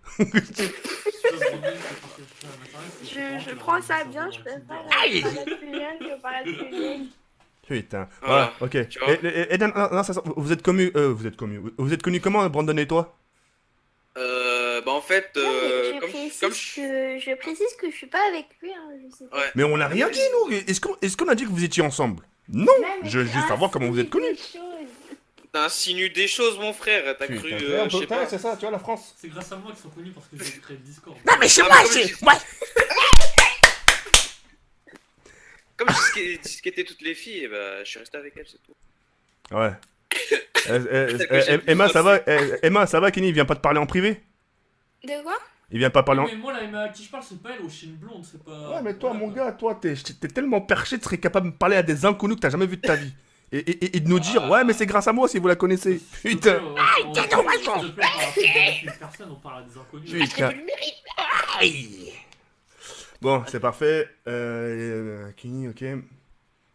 Je prends ça bien, je préfère paraître plus jeune que paraître plus vieille. Putain. Voilà. Ouais, ok. Tu vois Non, vous êtes connus comment, Brandon et toi? Bah en fait, Je précise que je suis pas avec lui, hein, je sais pas. Ouais. Mais on n'a rien dit, nous. Est-ce qu'on a dit que vous étiez ensemble? Non. Mais Je veux juste savoir comment vous êtes connus. T'as insinué des choses, mon frère. T'as cru, je sais pas. c'est ça, tu vois, la France. C'est grâce à moi qu'ils sont connus parce que j'ai créé le Discord. Non, mais c'est Ah, moi, mais c'est... comme Ouais. Comme je disquettais toutes les filles, et bah, je suis resté avec elles, c'est tout. Ouais. Emma, ça va? Emma, ça va, Kenny? Il vient pas te parler en privé? De quoi? Il vient pas parler en... Mais moi, la Emma à qui je parle, c'est pas elle, au chine blonde, c'est pas. Ouais, mais toi, Voilà, mon quoi. gars, toi, t'es tellement perché, tu serais capable de me parler à des inconnus que t'as jamais vu de ta vie. Et de nous dire, ouais, mais c'est grâce à moi si vous la connaissez. Putain. S'il te plaît, on parle à plus de 9 000 personnes, on parle à des inconnus. Putain. Aïe. Bon, c'est parfait. Kenny, ok.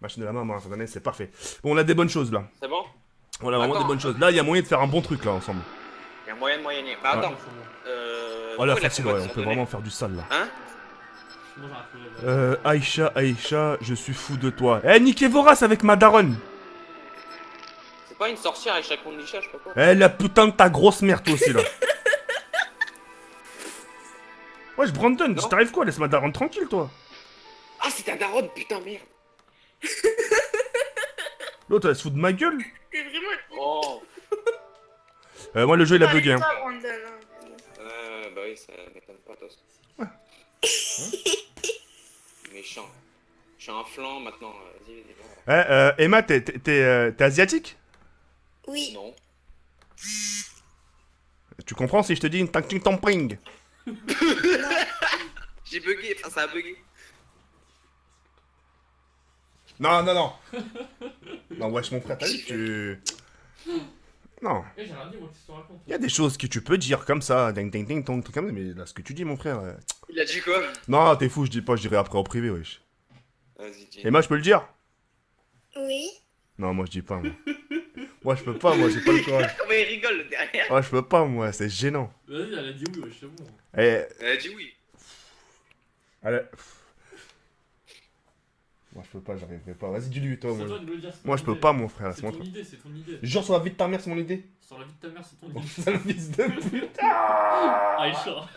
Machine de la main, instantanée, c'est parfait. Bon, on a des bonnes choses là. C'est bon? On a vraiment Attends. des bonnes choses. Là, il y a moyen de faire un bon truc là ensemble. Il y a moyen de moyenner. Bah attends. Voilà, pourquoi il a facile, fait ouais, ça on peut donner vraiment faire du sale là. Hein? Moi, j'arrête de Aïcha, je suis fou de toi. Eh, niquez Voras avec ma daronne. C'est pas une sorcière avec chaque monde je sais pas quoi. Eh, la putain de ta grosse mère, toi aussi là. Wesh, Brandon, Non. t'arrives quoi? Laisse ma daronne tranquille, toi. Ah, c'est ta daronne, putain, merde. L'autre, elle se fout de ma gueule. C'est vraiment. Oh. Moi, le jeu, il a bugué. Hein. Bah oui, ça m'étonne pas, toi. Ouais. Méchant. Je suis un flanc maintenant, vas-y. Emma, t'es asiatique? Oui. Non. Tu comprends si je te dis une tang ting tang pring? J'ai bugué, enfin, ça a bugué. Non. Non, wesh, mon frère, t'as dit que tu... Non. Eh, j'ai rien dit, moi, qu'est-ce que tu racontes? Il y a des choses que tu peux dire comme ça, ding ding ding tong, comme ça, mais là, ce que tu dis, mon frère... Il a dit quoi? Non, t'es fou, je dis pas, je dirai après en privé, wesh. Vas-y, dis. Emma, je peux le dire? Oui. Non, moi, je dis pas, moi. Moi, je peux pas, moi, j'ai pas le courage. Comment il rigole derrière? Moi, je peux pas, moi, c'est gênant. Vas-y, elle a dit oui, ouais, c'est bon. Eh, Elle a dit oui. allez... Moi, je peux pas, j'arriverai pas. Vas-y, dis-lui, toi, C'est moi. toi de le dire, c'est Moi, ton je peux idée. pas, mon frère, C'est laisse-moi ton tranquille. idée, c'est ton idée. Genre, sur la vie de ta mère, c'est mon idée. Sur la vie de ta mère, c'est ton Oh, idée. sale fils de pute. Aïcha.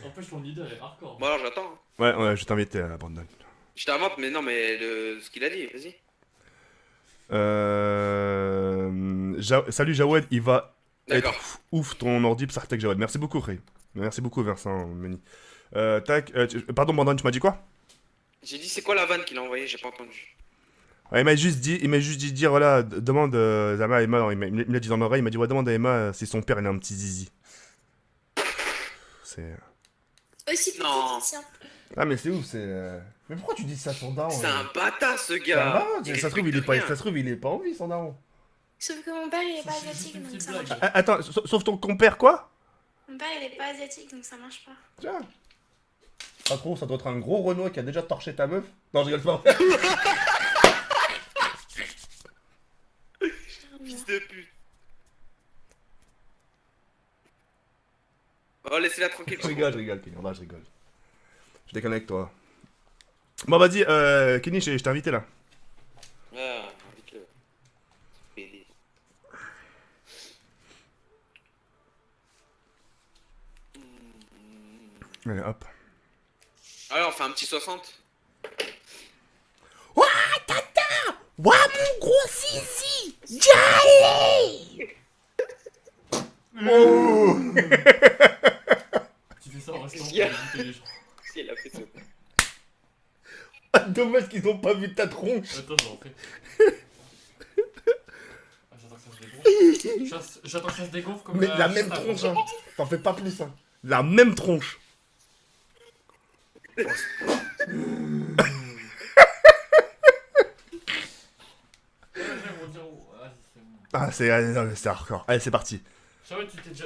N'empêche, ton idée, elle est hardcore. Bon, alors j'attends. Ouais, je t'invite à Brandon. Je t'invente, mais non, mais ce qu'il a dit, vas-y. Salut Jawed, il va D'accord. être ouf ton ordi Psartek Jawed. Merci beaucoup, Ray. Merci beaucoup, Vincent Meni. Pardon, Brandon, tu m'as dit quoi? J'ai dit, c'est quoi la vanne qu'il a envoyée? J'ai pas entendu. Ouais, il m'a juste dit de dire, voilà, demande Zama à Emma, il me l'a dit dans l'oreille, il m'a dit, ouais, demande à Emma si son père il a un petit zizi. C'est... Aussi Non. petit, tiens. Ah, mais c'est ouf, c'est... Mais pourquoi tu dis ça, son daron? C'est un bâtard, ce C'est un gars. daron, Il ça se trouve, il est respecte pas, rien. ça se trouve, il est pas en vie, son daron. Sauf que mon père il est pas C'est asiatique une donc petite ça blague. marche. Attends, sauf ton compère, quoi? Mon père il est pas asiatique donc ça marche pas. Tiens. Ça trouve, ça doit être un gros Renault qui a déjà torché ta meuf. Non, je rigole pas. Fils de pute. Oh, laissez-la tranquille. Je rigole, Kenny. Non, je rigole. Je déconne avec toi. Bon, vas-y, Kenny, je t'ai invité là. Ah, invite-le. PD. Allez, hop. Alors, on fait un petit 60. Ouah, tata! Ouah, mon gros zizi! J'allais! Oh! Tu fais ça en restant pour Yeah. éviter les gens. Si, elle a fait ça. Ah, dommage qu'ils ont pas vu ta tronche. Attends, j'en fais. Ah, j'attends que ça se dégonfle. J'attends que ça se dégonfle comme Mais la même ça, tronche, comme hein. T'en fais pas plus, hein. La même tronche. ça. Ouais, ils vont dire, oh, vas-y, c'est bon. Ah, c'est hardcore. Allez, c'est parti. J'avoue, tu t'es déjà.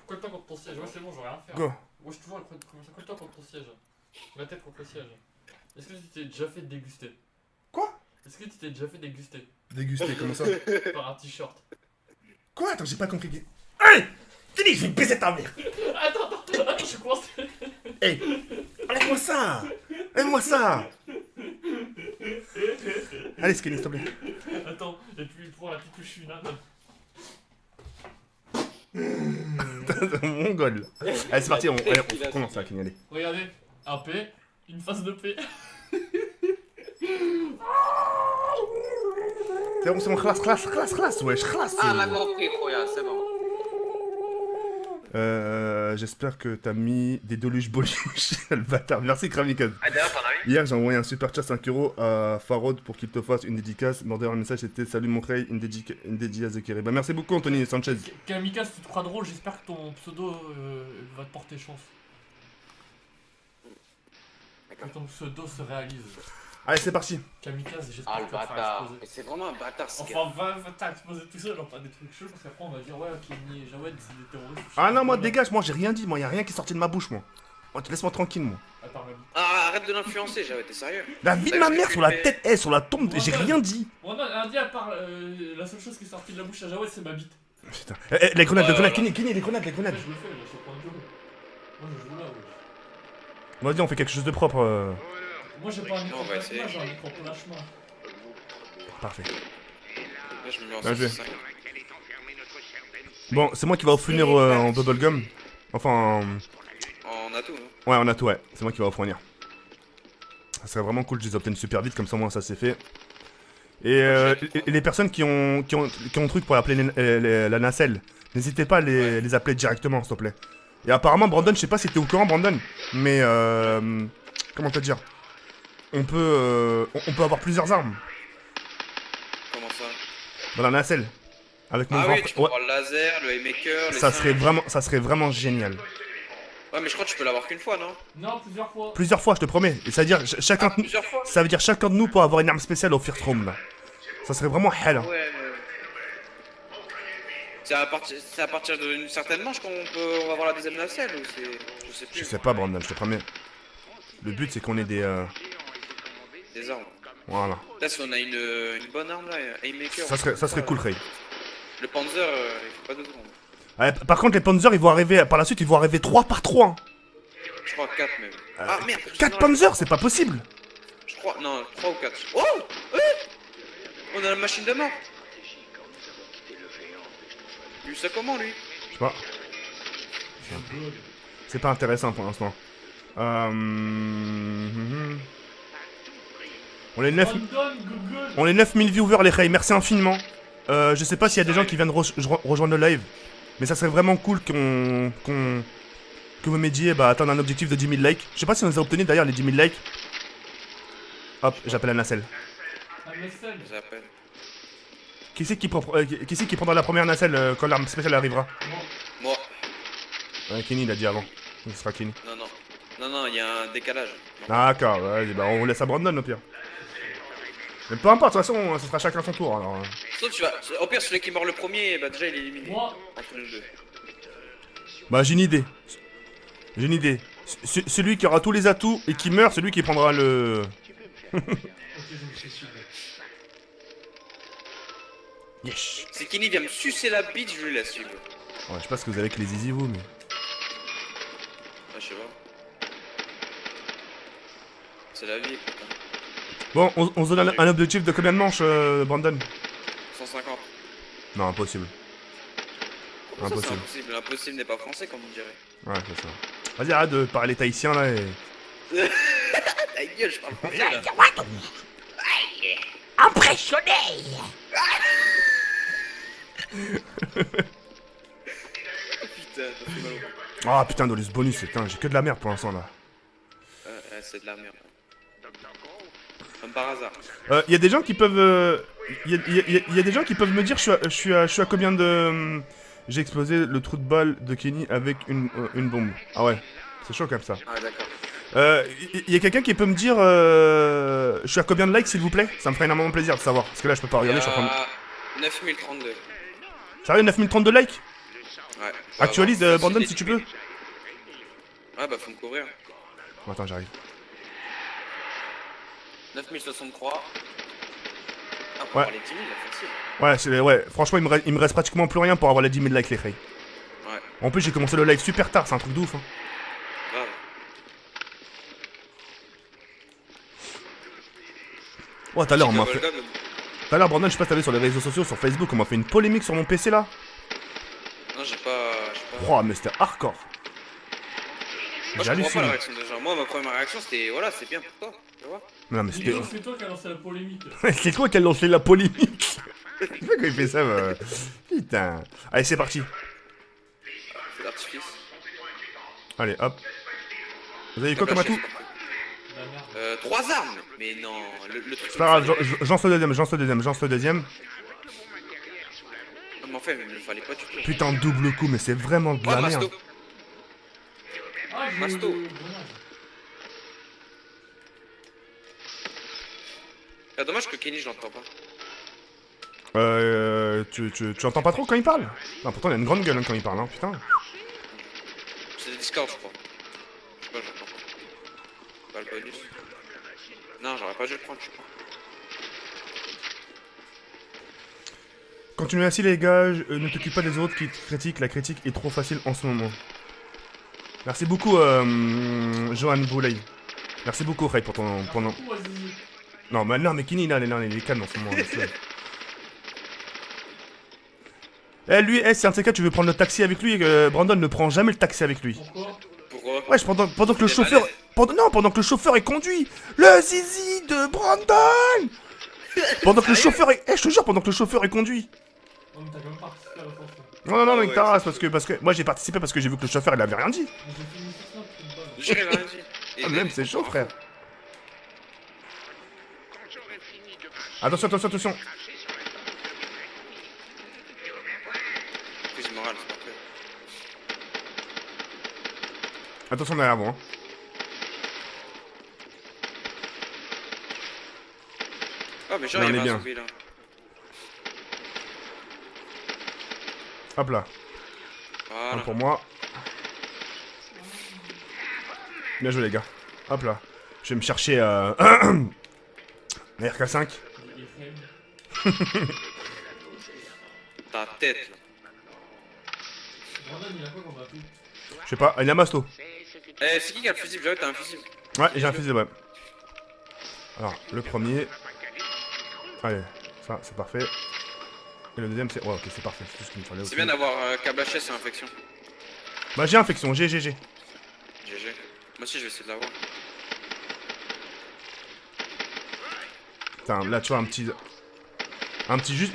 Colle-toi contre ton siège. Ouais, c'est bon, je vais rien faire. Go. Ouais, je suis toujours comme ça. Colle-toi contre ton siège. La tête contre le siège. Est-ce que tu t'es déjà fait déguster? Quoi? Est-ce que tu t'es déjà fait déguster Déguster, comment ça? par un t-shirt? Quoi? Attends, j'ai pas compris. Hey! Fini, je vais baiser ta mère! Attends, je commence. Hey! Enlève-moi ça! Enlève-moi ça! Allez, Skinny, s'il te plaît. Attends, et puis pour la petite touche finale. Mongol. Allez, c'est parti, allez, on commence là, Kenny, allez. Regardez, un P, une face de P. C'est bon, classe, wesh, classe. Ah, on a compris, Khoya, c'est bon. J'espère que t'as mis des deluches boluches, le bâtard. Merci, Kramikaz. Ah, d'ailleurs, t'en as eu? Hier, j'ai envoyé un super chat 5 € à Farod pour qu'il te fasse une dédicace. Mon dernier message c'était salut mon Cray, une dédicace de Kerry. Bah, merci beaucoup, Anthony Sanchez. Kamikaze, tu te crois drôle, j'espère que ton pseudo va te porter chance. Que ton pseudo se réalise. Allez, c'est parti. Kamikaze, j'espère Ah, le que tu vas te faire bâtard. exploser. Mais c'est vraiment un bâtard, ce gars. Enfin, va t'exploser tout seul, pas des trucs chauds, parce qu'après on va dire ouais, Kenny et Jawed, c'est des terroristes. Ah non, moi, dégage, moi, j'ai rien dit. Moi, y a rien qui est sorti de ma bouche, moi. Moi, laisse-moi tranquille, moi. Attends, même. Ah, arrête de l'influencer, j'avais été sérieux. La vie de ma mère sur la tête, sur la tombe, j'ai rien dit. Bon, non, un dit à part la seule chose qui est sortie de la bouche à Jawed, c'est ma bite. Putain. Les grenades, Ouais, Kenny, les grenades. Ouais, je le fais, là, je suis au point de jeu. Moi, je joue là, ouais. Vas-y, on fait quelque chose de propre. Moi, j'ai pas un écran On va essayer. plasma, j'ai un écran plasma. Parfait. Là, je me mets en Bien joué. 65. Bon, c'est moi qui va au fournir en bubblegum. Enfin, On a tout, non? ouais, on a tout, ouais. C'est moi qui va au fournir. Ça serait vraiment cool, je les obtienne super vite, comme ça, moi, ça c'est fait. Et les personnes qui ont truc pour appeler la nacelle, n'hésitez pas à les appeler directement, s'il te plaît. Et apparemment, Brandon, je sais pas si t'es au courant, Brandon, mais comment te dire, on peut avoir plusieurs armes Comment ça? dans la nacelle. Avec mon Ah grand oui, frère. tu peux avoir le laser, le haymaker, les Ça cinq. serait vraiment génial. Ouais, mais je crois que tu peux l'avoir qu'une fois, non? Non, plusieurs fois. Plusieurs fois, je te promets. Et ça veut dire chacun, Ah, plusieurs fois? ça veut dire chacun de nous pour avoir une arme spéciale au First Room là. Ça serait vraiment hell. Hein. Ouais. C'est à partir d'une certaine manche qu'on va avoir la deuxième nacelle ou c'est. Je sais plus. Je sais pas, Brandon, je te promets. Le but c'est qu'on ait des. Des armes. Voilà. Là, si on a une bonne arme là, un haymaker. Ça serait cool, Ray. Le Panzer, il faut pas de secondes. Ouais, par contre, les Panzers, ils vont arriver. Par la suite, ils vont arriver 3 par 3. Hein. Je crois 4 même. Ah merde! 4 Panzers, c'est pas possible. Je crois. Non, 3 ou 4. Oh! Ouais! On a la machine de mort! Lui, ça comment lui? Je sais pas. C'est pas intéressant pour l'instant. On est 9. Brandon, Google. On est 9000 viewers les Ray, merci infiniment. Je sais pas s'il y a des gens qui viennent rejoindre le live, mais ça serait vraiment cool que vous m'aidiez à atteindre un objectif de 10 000 likes. Je sais pas si on les a obtenus d'ailleurs les 10 000 likes. Hop, j'appelle la nacelle. Un vaisselle. J'appelle. Qui c'est qui prendra la première nacelle quand l'arme spéciale arrivera? Moi. Ouais, Kenny il a dit avant. Ce sera Kenny. Non, il y a un décalage. D'accord, vas-y, bah on laisse à Brandon au pire. Mais peu importe, de toute façon, ce sera chacun son tour alors. Sauf tu vas. Au pire, celui qui meurt le premier, bah déjà il est éliminé. Moi. Entre nous deux. Bah j'ai une idée. Celui qui aura tous les atouts et qui meurt, celui qui prendra le... Ok, je me suis suivi. Yesh. Si Kenny vient me sucer la bite, je lui laisse suivre. Ouais, je sais pas ce que vous avez avec les zizi vous, mais... Ah, je sais pas. C'est la vie, putain. Bon, on se donne un objectif de combien de manches, Brandon? 150. Non, impossible. Comment ça, c'est Impossible. impossible. L'impossible n'est pas français, comme on dirait. Ouais, c'est ça. Vas-y, arrête de parler tahitien là et. Ta gueule, je parle français là. Impressionné. Putain, ça fait mal au cœur. Ah putain, Dolus bonus, putain, j'ai que de la merde pour l'instant là. C'est de la merde. Comme par hasard. Y a des gens qui peuvent. Y a des gens qui peuvent me dire je suis à combien de. J'ai explosé le trou de balle de Kenny avec une bombe. Ah ouais, c'est chaud comme ça. Ah d'accord. Y a quelqu'un qui peut me dire je suis à combien de likes s'il vous plaît? Ça me ferait énormément plaisir de savoir. Parce que là je peux pas regarder, je suis en train de. 9032. Sérieux, 9032 likes? Ouais. Actualise Bah, Brandon si si tu peux. Ouais bah faut me couvrir. Attends, j'arrive. 9063. Ah, pour Ouais. avoir les 10 000, là, facile. Ouais, franchement il me reste pratiquement plus rien pour avoir les 10 000 likes les Frey. Ouais, En plus j'ai commencé le live super tard, c'est un truc de ouf hein. grave. Oh tout à l'heure on m'a Chica fait. Volga, Tout à l'heure Brandon, je sais pas si t'avais sur les réseaux sociaux, sur Facebook, on m'a fait une polémique sur mon PC là. Non, j'ai pas. Oh mais c'était hardcore. Moi, J'ai je comprends pas halluciné. la réaction des gens. Moi, ma première réaction, c'était voilà, c'est bien pour toi. Tu vois? Non mais c'était. C'est toi qui as lancé la polémique. C'est toi qui as lancé la polémique. Je sais pas quand il fait ça, putain. Allez, c'est parti. C'est l'artifice. Allez, hop. Vous avez quoi comme atout? La merde. 3 armes. Mais non, le truc. C'est pas grave, j'en le deuxième, j'en le deuxième. Non, mais en fait, il ne fallait pas du tout. Putain, double coup, mais c'est vraiment de Ouais, la merde. Masto. Ah, j'ai Masto. dommage. Ah, dommage que Kenny, je l'entends pas. Tu entends pas trop quand il parle? Non, pourtant il a une grande gueule hein, quand il parle, hein, putain. C'est des Discord, je crois. Je sais pas, j'entends pas. Pas le bonus. Non, j'aurais pas dû le prendre, je crois. Continuez ainsi les gars, ne t'occupe pas des autres qui te critiquent, la critique est trop facile en ce moment. Merci beaucoup Johan Boulay. Merci beaucoup Ray pour ton... Pour non. Non, mais Kini là, il est calme en ce moment. Eh lui, c'est un de ces cas, tu veux prendre le taxi avec lui, Brandon ne prend jamais le taxi avec lui. Pourquoi? Ouais, pendant que le chauffeur... Pendant que le chauffeur est conduit. Le zizi de Brandon. Pendant que le chauffeur est... je te jure, pendant que le chauffeur est conduit. Non, mais t'as quand même participé à la force. Non, mais ouais, ta race, parce que... Moi j'ai participé parce que j'ai vu que le chauffeur il avait rien dit. Mais j'ai fini tout ça, c'est une balle. J'ai rien dit. Et Ah, même c'est chaud frère. Attention. Prise morale, c'est parfait. Attention derrière vous hein. Ah, mais genre, Non, il y on est avait bien. un zombie là. Hop là, un Voilà. pour moi. Bien joué les gars. Hop là. Je vais me chercher la RK5. Il frame. Ta tête là. Brandon, il a quoi comme atout? Je sais pas, il y a Masto. Eh, c'est qui a le fusible? J'avoue, t'as un fusible. Ouais, j'ai un fusil, ouais. Alors, le premier. Allez, ça c'est parfait. Et le deuxième c'est... Ouais, ok, c'est parfait, c'est tout ce qu'il me fallait. C'est aussi. bien d'avoir câble HS et infection. Bah j'ai infection, GG. GG. Moi aussi, je vais essayer de l'avoir. Putain, là tu vois un petit...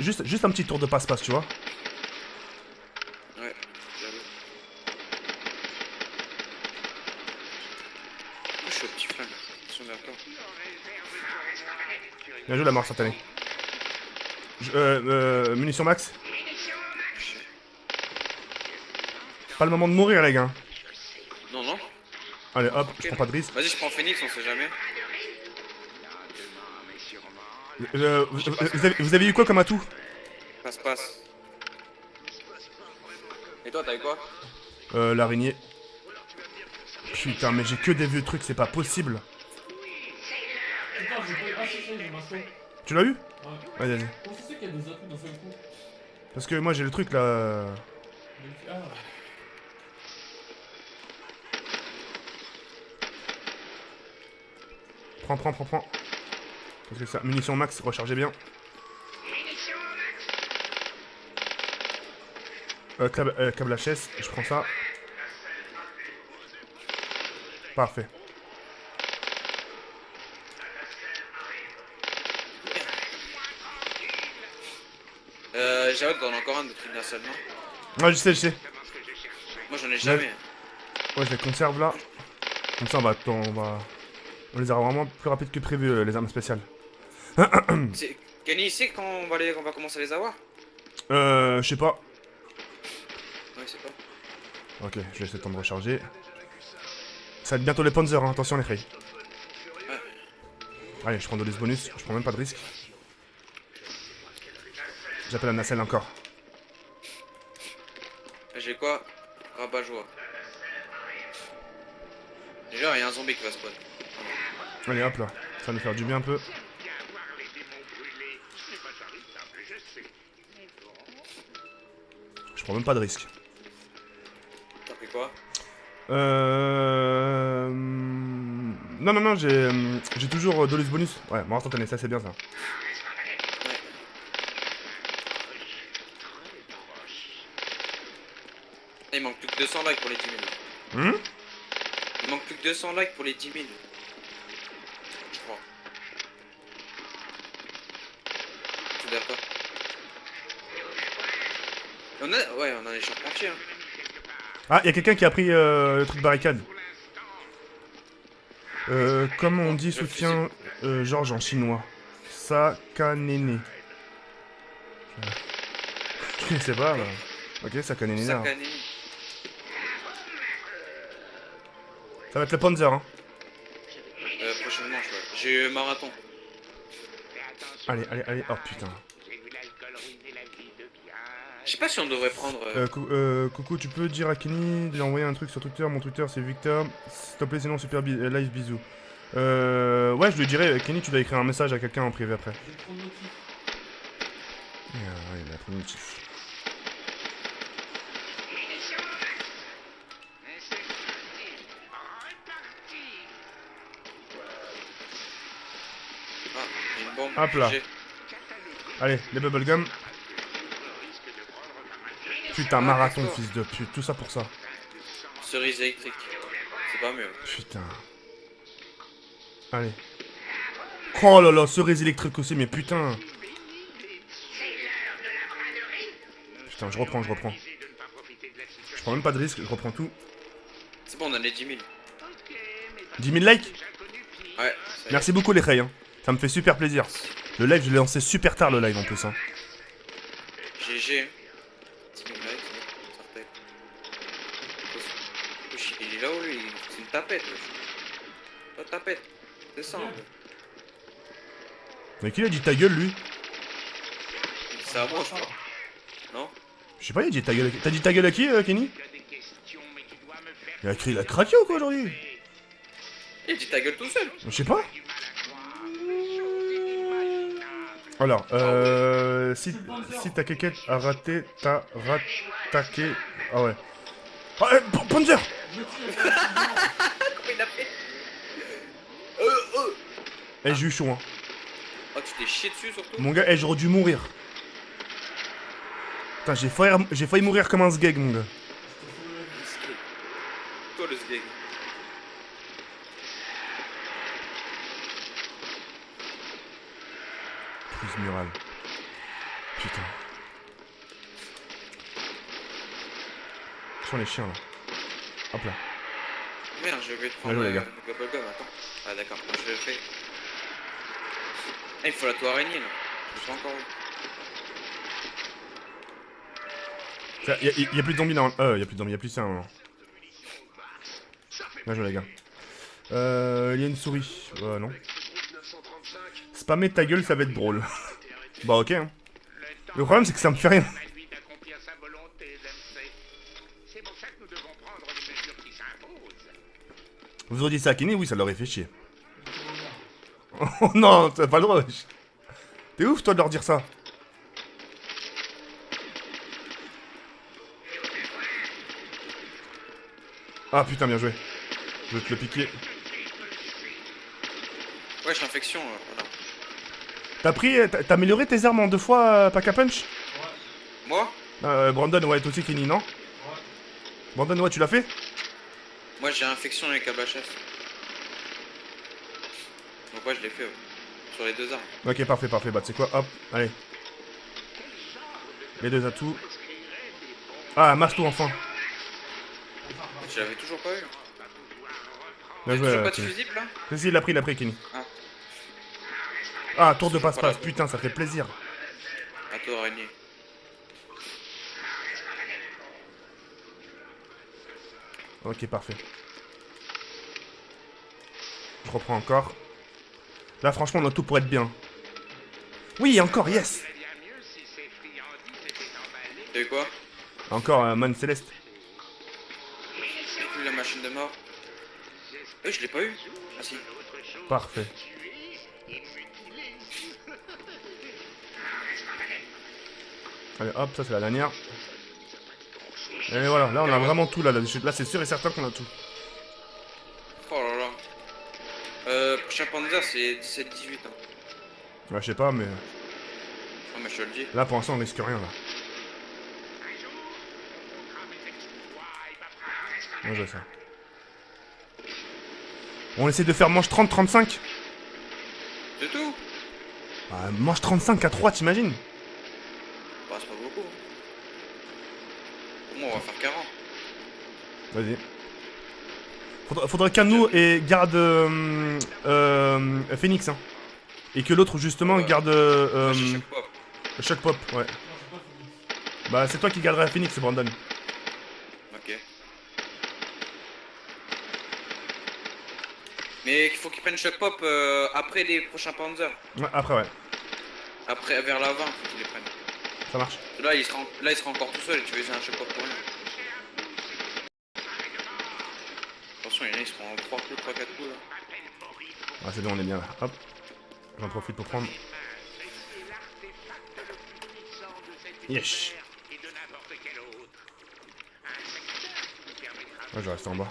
Juste un petit tour de passe-passe, tu vois. Ouais, j'avoue. Je suis au petit flingue. Attention derrière toi. Bien joué la mort satanée. Munition max. Pas le moment de mourir les gars. Non, non. Allez hop, je prends pas de risque. Vas-y, je prends Phoenix, on sait jamais. Vous avez eu quoi comme atout? Passe. Et toi, t'as eu quoi? L'araignée. Putain mais j'ai que des vieux trucs, c'est pas possible. Putain, j'ai pas. Ah, j'ai Masto. Tu l'as eu? Ouais. Vas-y. Comment ça se fait qu'il y a des atouts d'un seul coup? Parce que moi j'ai le truc là. Ah, Prends. Parce que ça, munition max, rechargez bien. Câble HS, je prends ça. Parfait. Jawad, t'en as encore un de truc d'un seul, non? Ouais, je sais. Moi j'en ai jamais. Ouais, je les conserve là. Comme ça, on les aura vraiment plus rapides que prévu, les armes spéciales. Kenny, il sait quand on va commencer à les avoir? Je sais pas. Ouais, c'est pas. Ok, je laisse le temps de recharger. Ça va être bientôt les Panzers, hein. Attention les Frey. Ouais. Allez, je prends de l'us bonus, je prends même pas de risque. J'appelle un nacelle encore. J'ai quoi? Rabat-joie. Déjà, il y a un zombie qui va spawn. Allez hop là, ça va nous faire du bien un peu. Je prends même pas de risque. T'as pris quoi? Non, j'ai toujours de l'us bonus. Ouais, bon, instantané, ça c'est bien ça. Il manque plus que 200 likes pour les 10 000. Il manque plus que 200 likes pour les 10 000. Je crois. C'est d'accord. Ouais, on en est charpentier. Hein. Ah, y'a quelqu'un qui a pris le truc barricade. Comment on dit soutien Georges en chinois? Sakanene. Je sais pas, là. Ok, Sakanene. Là. Ça va être le Panzer, hein. Prochainement, je vois. J'ai eu marathon. Allez. Oh putain. Je sais pas si on devrait prendre. Coucou, tu peux dire à Kenny de lui envoyer un truc sur Twitter? Mon Twitter c'est Victor. S'il te plaît, sinon super live bisous. Ouais, je lui dirai, Kenny, tu dois écrire un message à quelqu'un en privé après. J'ai trop de motifs. Il a trop de motifs. Ah, une bombe. Hop là. J'ai- Allez, les bubblegum. Putain, marathon, fils de pute, tout ça pour ça. Cerise électrique. C'est pas mieux. Putain. Allez. Oh là là, cerise électrique aussi, mais putain. Putain, je reprends. Je prends même pas de risque, je reprends tout. C'est bon, on a les 10 000. 10 000 likes? Ouais. ça y est. Merci beaucoup les Rey, hein. Ça me fait super plaisir. Le live, je l'ai lancé super tard le live en plus. Hein. GG. 10 000 likes, ça refait. Wesh, il est là-haut lui, c'est une tapette. Wesh. Pas de tapette. C'est ça. En fait. Mais qui a dit ta gueule lui? C'est à moi, je crois. Non? Je sais pas, il a dit ta gueule. T'as dit ta gueule à qui, Kenny? Il a craqué ou quoi aujourd'hui? Il a dit ta gueule tout seul. Je sais pas. Alors, si ta quéquette a raté, t'as rattaqué. Ah ouais. Ah, Panzer! Comment il a fait? Eh, j'ai eu chaud, hein. Oh, tu t'es chié dessus surtout? Mon gars, eh, j'aurais dû mourir. Putain, j'ai failli mourir comme un sgeg, mon gars. Toi le sgeg. Prise murale. Putain. Sur les chiens, là. Hop là. Merde, je vais te prendre Allô, les gars. le bubblegum, attends. Ah d'accord, moi je le fais. Ah, il faut la toile araignée là. Je l'ai pas encore eu. Y'a plus de zombies dans... y'a plus de zombies, y'a plus ça, non. Bien joué, les gars. Il y a une souris. Non. Spammer ta gueule, ça va être drôle. Bah ok, hein. Le problème, c'est que ça me fait rien. Vous auriez dit ça à Kenny? Oui, ça l'aurait fait chier. Oh non, t'as pas le droit, wesh. T'es ouf, toi, de leur dire ça. Ah putain, bien joué. Je vais te le piquer. Ouais, j'ai l'infection, voilà. T'as amélioré tes armes en 2 fois, pack a punch? Moi? Brandon, ouais, toi aussi, Kenny, non? Ouais. Brandon, ouais, tu l'as fait? Moi j'ai infection avec KBHS. Donc ouais, je l'ai fait sur les deux armes. Ok, parfait, parfait. Bah, tu sais quoi, hop, allez. Les deux atouts. Ah, masse-tout enfin. Je l'avais toujours pas eu. Bien T'as joué, toujours pas de Kenny. fusible là? Si, il l'a pris, Kenny. Ah. Ah, tour de passe-passe, putain, ça fait plaisir. À toi, araignée. Ok, parfait. Je reprends encore. Là, franchement, on a tout pour être bien. Oui, encore, yes. T'as eu quoi? Encore, Man Céleste. J'ai plus la machine de mort. Je l'ai pas eu. Ah si. Parfait. Allez, hop, ça c'est la dernière. Et voilà, là on a vraiment tout là. Là c'est sûr et certain qu'on a tout. Oh là là. Prochain Panzer c'est 17-18 hein. Ouais, je sais pas, mais Non mais je te le dis. là pour l'instant on risque rien là. Moi j'ai ça. On essaie de faire manche 30-35. C'est tout? Bah, manche 35 à 3, t'imagines? Bah c'est pas beaucoup. Bon, on va faire 40. Vas-y. Faudrait qu'un nous et garde Phoenix, hein. Et que l'autre justement Ouais. garde J'ai chaque pop. Shock Pop, ouais. Non, j'ai pas fini. Bah c'est toi qui garderas Phoenix, Brandon. Ok. Mais il faut qu'ils prennent Shock Pop après les prochains Panzer. Ouais, après ouais, Après vers la 20, faut qu'ils les prennent. ça marche. Là il sera encore tout seul et tu vas essayer un Shock Pop pour rien. Attention, il y en a ils se prennent 3 coups, 3-4 coups là. Ah c'est bon, on est bien là. Hop. J'en profite pour prendre. Yes. Ouais, je vais rester en bas.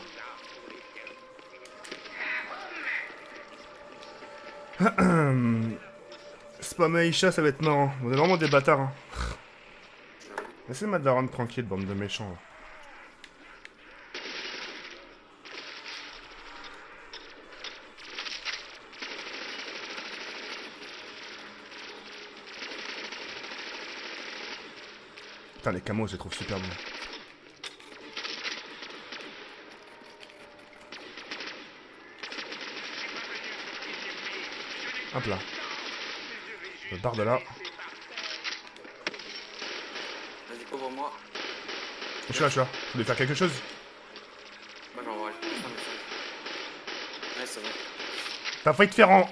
Spam Aisha, ça va être marrant. On est vraiment des bâtards. Hein. Laissez ma daronne tranquille, bande de méchants. Là. Putain, les camos, je les trouve super bons. Hop là. Je pars de là. Vas-y, couvre-moi. Je suis là, je suis là. Tu voulais faire quelque chose? Bah j'en vois. Ouais, ça va. T'as failli te faire en...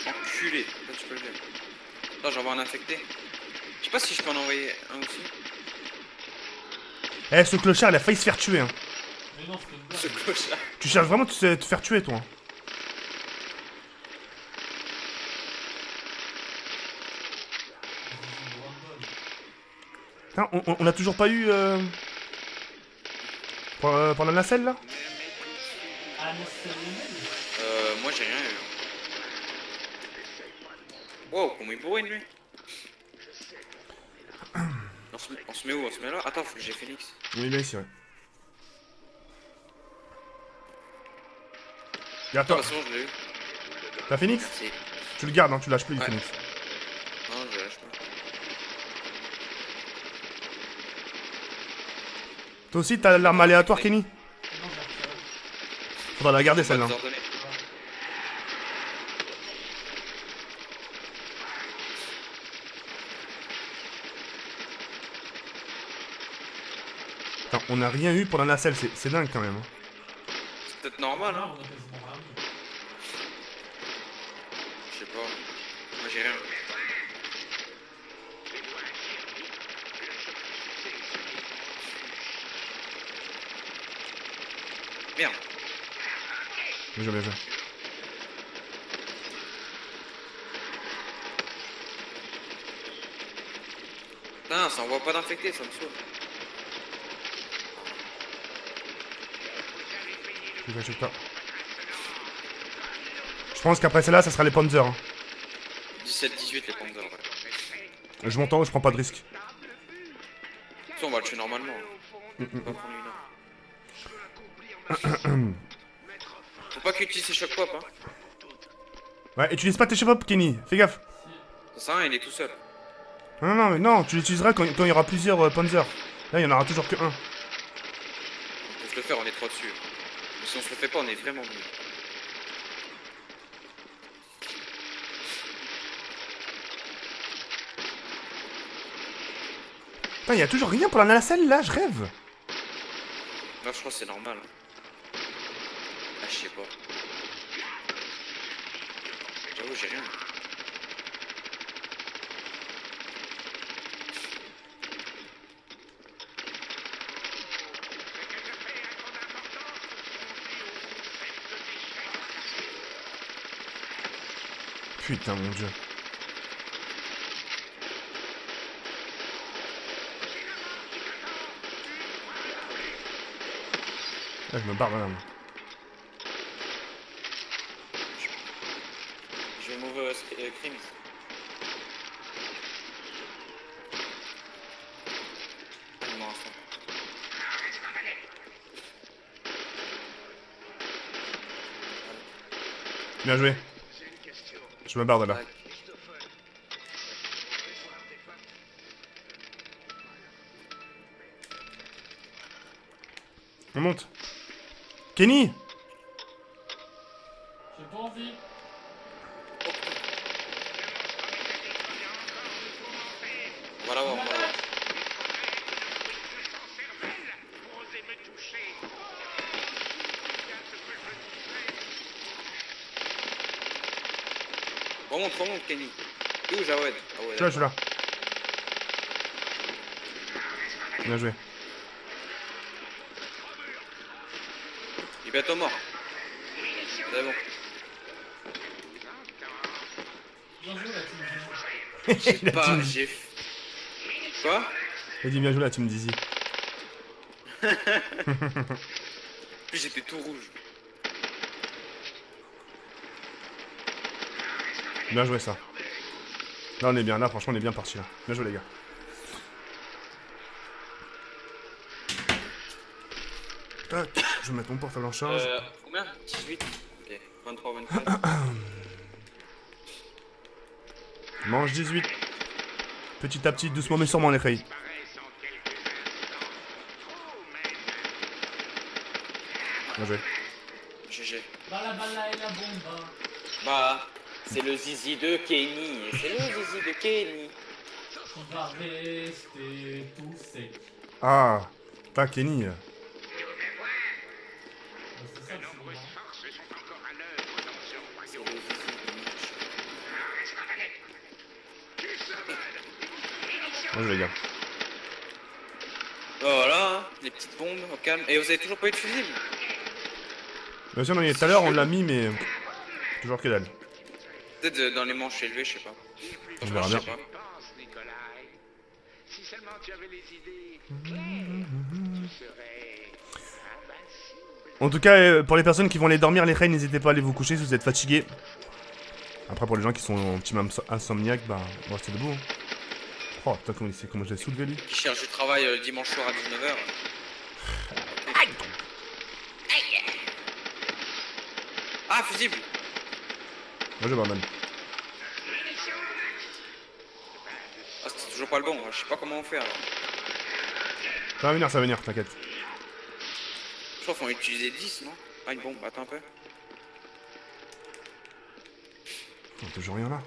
Enculé. Là tu peux le dire. Là j'envoie un infecté. Je sais pas si je peux en envoyer un aussi. Eh, ce clochard, il a failli se faire tuer. Hein. Mais non, c'était une blague. Ce clochard. Tu cherches vraiment de te faire tuer, toi. Hein. Putain, on a toujours pas eu... Pour la nacelle, là? Ah, mais c'est Lionel. Moi j'ai rien eu. Wow, comment il bourrine lui? On se met où? On se met là? Attends, faut que j'ai Phoenix. Oui, bien ici, ouais. Regarde, Ah toi, bah c'est bon, je l'ai eu. t'as Phoenix? Merci. Tu le gardes, hein, tu lâches plus, le Ouais. Phoenix. Non, je lâche pas. Toi aussi, t'as l'arme aléatoire, Kenny? Non, j'ai retiré. Faudra la garder, On va celle-là. désordonner. Putain, on a rien eu pour la nacelle, c'est dingue, quand même. Hein. C'est peut-être normal, Ah, hein? on a quasiment rien mis. Je sais pas. Moi j'ai rien. Merde. Bien joué, bien joué. Putain, ça envoie pas d'infecté, ça me saoule. Je pense qu'après celle-là, ça sera les Panzers. Hein. 17-18 les Panzers, ouais. Je monte en haut, je prends pas de risque. Ça, on va le tuer normalement. On va prendre une heure. Faut pas qu'il utilise ses chocs pop, hein. Ouais, utilise pas tes cheveux, Kenny. Fais gaffe. Ça sert à rien, il est tout seul. Non, mais non, tu l'utiliseras quand il y aura plusieurs Panzer. Là, il y en aura toujours que un. On peut se le faire, on est trop dessus. Mais si on se le fait pas, on est vraiment mieux. Putain, il y a toujours rien pour la nacelle là, je rêve. Là, je crois que c'est normal. Ah, je sais pas. J'avoue, j'ai rien. Putain, mon dieu. Là, je me barre, madame. Je vais move Crims. Non, ça. Bien joué. Je me barre de là. Tac. On monte. Kenny! J'ai pas envie. On va l'avoir, on va l'avoir. Remonte, Kenny. Où Jawed? Ah ouais, Je suis là. Bien joué. Il est bientôt mort. C'est bon. Bien joué la team. J'ai pas, j'ai... Quoi? Il dit bien joué la team Dizzy. En plus, j'étais tout rouge. Bien joué ça. Là on est bien, là franchement on est bien parti là. Bien joué les gars. Tac, je vais mettre mon portable en charge. Combien? 18? Ok, 23, 24. Mange 18. Petit à petit, doucement mais sûrement les filles. Bien joué. GG. Bala et la bomba. Bah, c'est le zizi de Kenny. C'est le zizi de Kenny. On va rester tout sec. Ah, pas Kenny. C'est ça le film, hein. C'est le zizi de Bien joué les gars. Voilà, hein, les petites bombes au calme. Et vous avez toujours pas eu de fusible? Bien sûr on y est tout à l'heure, on l'a mis mais... Toujours que dalle. Peut-être dans les manches élevées, je sais pas. On verra bien. Je sais pas. Si seulement tu avais les idées claires, tu serais invincible. En tout cas, pour les personnes qui vont aller dormir, les reines, n'hésitez pas à aller vous coucher si vous êtes fatigués. Après, pour les gens qui sont un petit peu insomniaques, bah, on va rester debout. Hein. Oh, putain, comment je l'ai soulevé lui. Qui cherche du travail le dimanche soir à 19h. Ah, fusible! Bien joué, Barman. Ah, c'est toujours pas le bon, je sais pas comment on fait alors. Ça va venir, t'inquiète. Je crois qu'il faut en utiliser 10, non? Ah, une bombe, attends un peu. On a toujours rien là.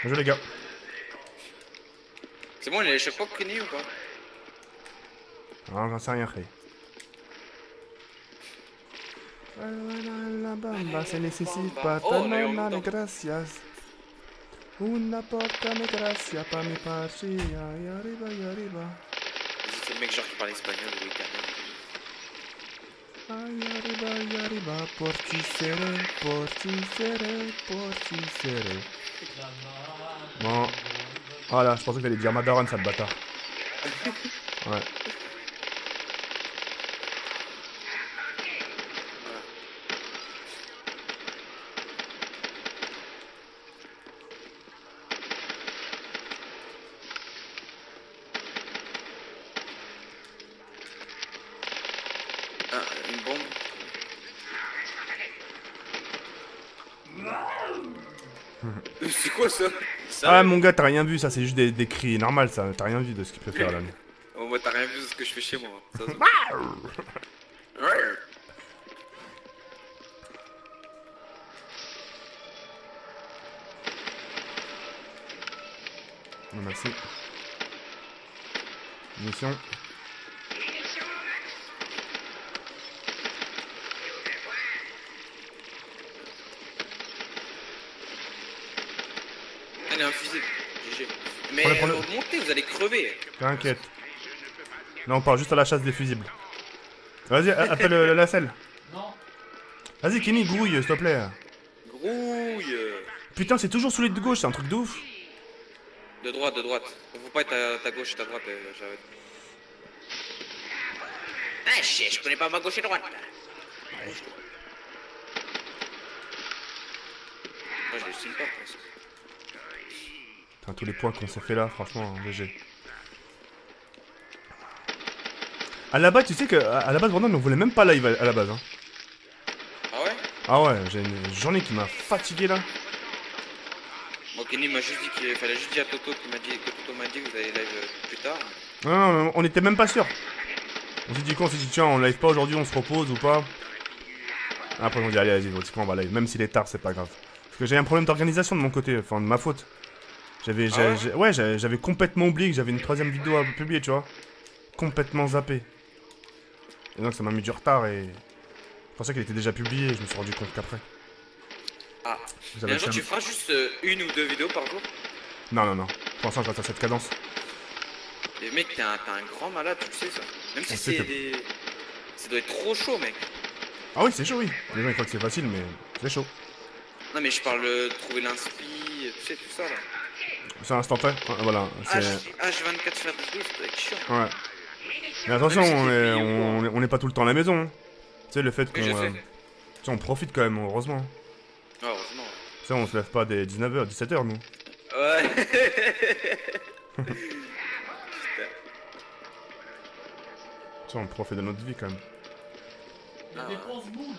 Bien joué, les gars. C'est bon, il a les chocs pop Kenny ou pas? Ah, j'en sais rien, Ray. La bamba se necesita Oh, on a eu en même temps. gracias. Una porta me gracia pa mi parcia, y arriba, y arriba. Vas-y, c'est le mec genre qui parle espagnol ou italien. Ay, arriba, porticere. Bon. Voilà, je pensais que t'allais dire Madaran, sale bâtard. Ouais. Une bombe. C'est quoi ça? Ah mon gars, t'as rien vu, ça c'est juste des cris, normal ça, t'as rien vu de ce qu'il peut faire là. Oh, moi t'as rien vu de ce que je fais chez moi. Ça, ça. Non, merci. Mission. Allez, un fusil. GG. Mais Prends-le. montez, vous allez crever. T'inquiète. Là on part juste à la chasse des fusibles. Vas-y, appelle la selle. Non. Vas-y Kenny, grouille s'il te plaît. Grouille. Putain, c'est toujours celui de gauche, c'est un truc de ouf. De droite, de droite. Faut pas être à ta gauche et ta droite, j'arrête. Ah, je connais pas ma gauche et droite. Ouais, je le signe pas presque. Putain, tous les points qu'on s'est fait là, franchement, GG. À la base, tu sais que à la base, Brandon, on voulait même pas live à la base. Hein. Ah ouais? Ah ouais, j'ai une journée qui m'a fatigué là. Bon, Kenny m'a juste dit qu'il fallait juste dire à Toto que Toto m'a dit que vous allez live plus tard. Non, on était même pas sûr. On s'est dit quoi? On s'est dit tiens, on live pas aujourd'hui, on se repose ou pas. Après on dit allez, vas-y, on va live. Même s'il est tard, c'est pas grave. Parce que j'ai un problème d'organisation de mon côté, enfin de ma faute. J'avais complètement oublié que j'avais une troisième vidéo à publier, tu vois. Complètement zappé. Et donc ça m'a mis du retard et... Je pensais qu'elle était déjà publiée, je me suis rendu compte qu'après. Ah. J'avais Et un jour, fait tu feras juste une ou deux vidéos par jour? Non. Pour l'instant, je reste à cette cadence. Et mec, t'es un grand malade, tu le sais ça. Même si On sait c'est que- des... Ça doit être trop chaud, mec. Ah oui, c'est chaud, oui. Les gens ils croient que c'est facile, mais c'est chaud. Non mais je parle de trouver l'inspi, tu sais, tout ça là. C'est instantané, voilà. C'est... H24 faire des vidéos, ça doit être chiant. Ouais. Mais attention, Même si on est pas tout le temps à la maison. Hein. Tu sais, le fait qu'on... Oui, je sais. tu sais, on profite quand même, heureusement. Ah, heureusement. Tu sais, on se lève pas dès 19h, 17h, nous. Ouais. Tu sais, on profite de notre vie, quand même. Il y a des pense-boules.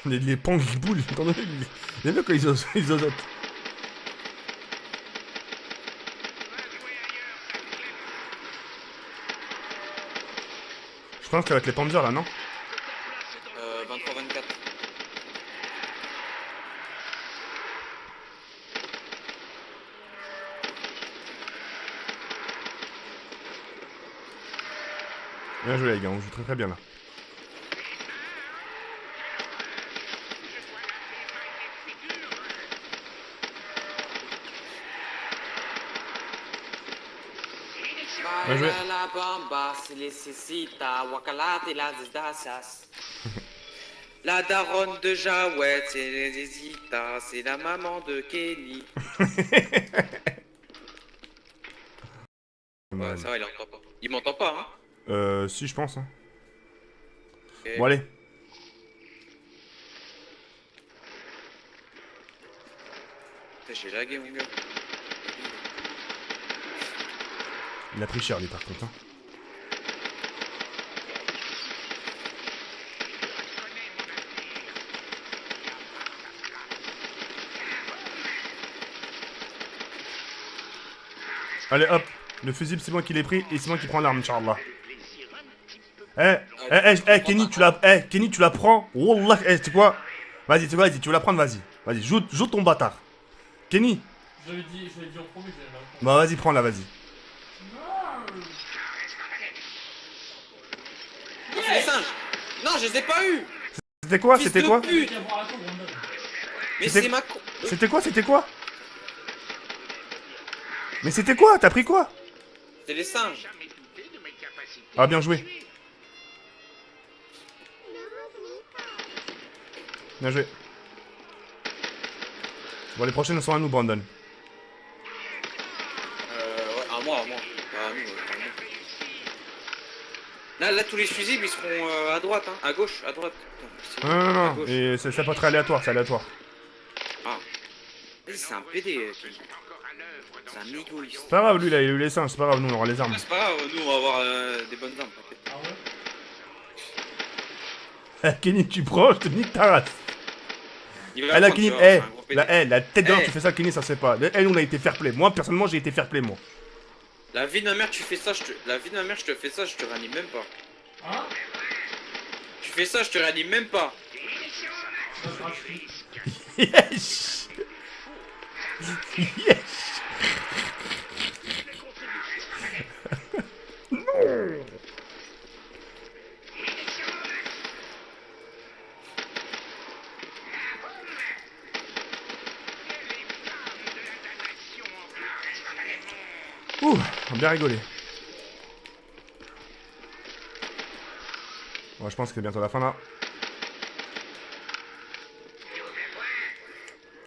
Les pangs qui boulent, attendez, les mecs, quand ils osotent. Je pense qu'avec les Panzers, là, non? 23-24. Bien joué, les gars, on joue très très bien, là. Bien joué. La bamba, se necesita, wakalate las desdachas. La daronne de Jawed, c'est les hésita, c'est la maman de Kenny. Ouais, ça va, il entend pas. Il m'entend pas, hein? Si, je pense, hein. Ok. Bon, allez. Putain, j'ai lagué, mon gars. Il a pris cher, lui, par contre, hein. Allez, hop. Le fusible, c'est moi qui l'ai pris et c'est moi qui prends l'arme, Inch'Allah. Kenny, tu la prends. Wallah, tu sais quoi? Vas-y, tu veux la prendre, vas-y. Vas-y, joue ton bâtard. Kenny. Je l'ai dit au premier, je l'ai mal. Bah, vas-y, prends-la, vas-y. C'est les singes! Non, je les ai pas eu! C'était quoi? Fils C'était de quoi? pute. Viens voir la cour, Brandon. Mais C'était- c'est ma co... C'était quoi? C'était quoi? Mais c'était quoi? T'as pris quoi? C'est les singes! Ah, bien joué. Bien joué. Bon, les prochaines sont à nous, Brandon. Ouais, à moi. Pas à nous, à nous. Là, tous les fusibles, ils seront à droite, hein. À gauche, à droite. Putain, Non, à non, gauche. et c'est pas très aléatoire, c'est aléatoire. Ah. C'est un PD, Kenny. C'est un égoïste. C'est pas grave, lui, il a eu les singes, c'est pas grave, nous, on aura les armes. C'est pas grave, nous, on va avoir des bonnes armes, t'inquiète. Ah ouais? Kenny, tu prends, je te nique ta race. Il va Eh, la prendre, Kenny, tu vois, c'est un gros pédé. la tête d'or, Eh. tu fais ça, Kenny, ça se fait pas. Elle, on a été fair play. Moi, personnellement, j'ai été fair play, moi. La vie de ma mère, tu fais ça, La vie de ma mère, je te fais ça, je te réanime même pas. Hein? Tu fais ça, je te réanime même pas. Ça sera chouette. Yes. Yes. Ouh, on a bien rigolé. Ouais, je pense que c'est bientôt la fin là.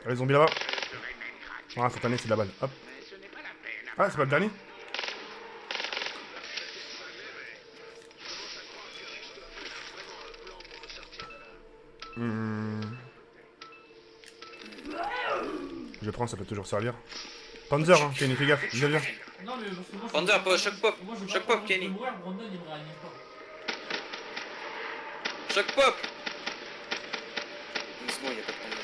Allez, zombie là-bas. Ah, cette année, c'est de la balle. Hop. Ah, c'est pas le dernier? Je vais prendre, ça peut toujours servir. Panzer, hein, Kenny, fais gaffe, viens, viens. Non, mais parce que moi, Panzer, pas choc pop. Moi, je veux Choc pas pop, Kenny. mourir, Brandon, il me réanime pas. Choc pop. C'est bon, y a pas de problème.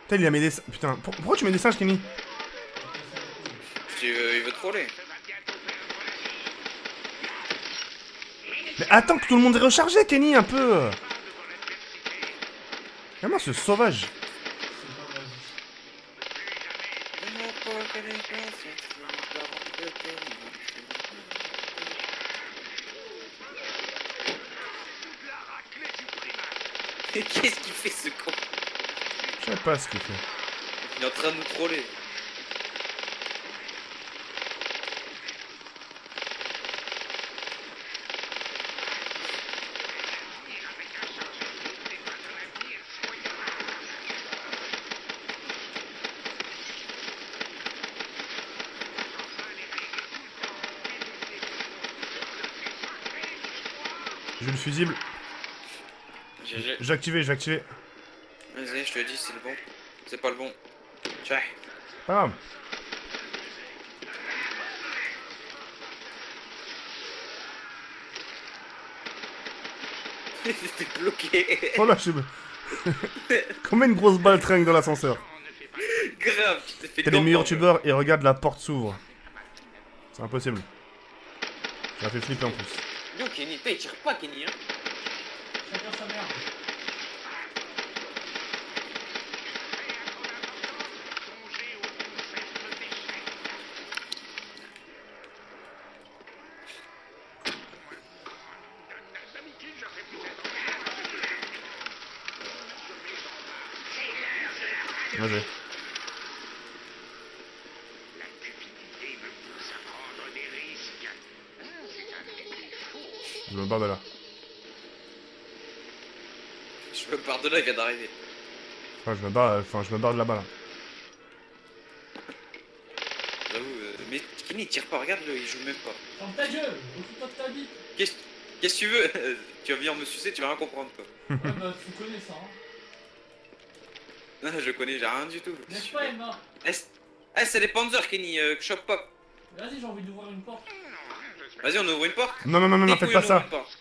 Putain, il a mis des... Putain, pourquoi tu mets des singes, Kenny? Il veut troller. Mais attends que tout le monde est rechargé, Kenny, un peu. Comment ce sauvage? Qu'est-ce qu'il fait ce con? Je sais pas ce qu'il fait. Il est en train de nous troller. J'ai le fusible. GG. J'ai activé, j'ai activé. Vas-y, je te dis, c'est le bon. C'est pas le bon. Tiens. Pas grave. T'es bloqué. Oh là, je sais. Combien de grosses balles trinquent dans l'ascenseur? Grave, tu t'es fait T'es les gambler. meilleurs youtubeurs et regarde, la porte s'ouvre. C'est impossible. Ça fait flipper en plus. Yo, Kenny, il tire pas, Kenny, hein. Chacun sa merde. Vas-y. Je me barre de là. Je me pars de là, il vient d'arriver. Enfin, je me barre de là-bas là. J'avoue, mais Kenny, il tire pas, regarde-le, il joue même pas. Ferme ta gueule, occupe-toi de ta bite. Qu'est-ce que tu veux? Tu vas venir me sucer, tu vas rien comprendre, quoi. Ouais, bah, tu connais ça, hein. Non, je connais, j'ai rien du tout. Laisse pas, Emma. C'est les Panzers, Kenny, choc pop. Vas-y, j'ai envie d'ouvrir une porte. Vas-y, on ouvre une porte. Non, non, non, non, Tes non, faites couilles, pas on ouvre ça. une porte.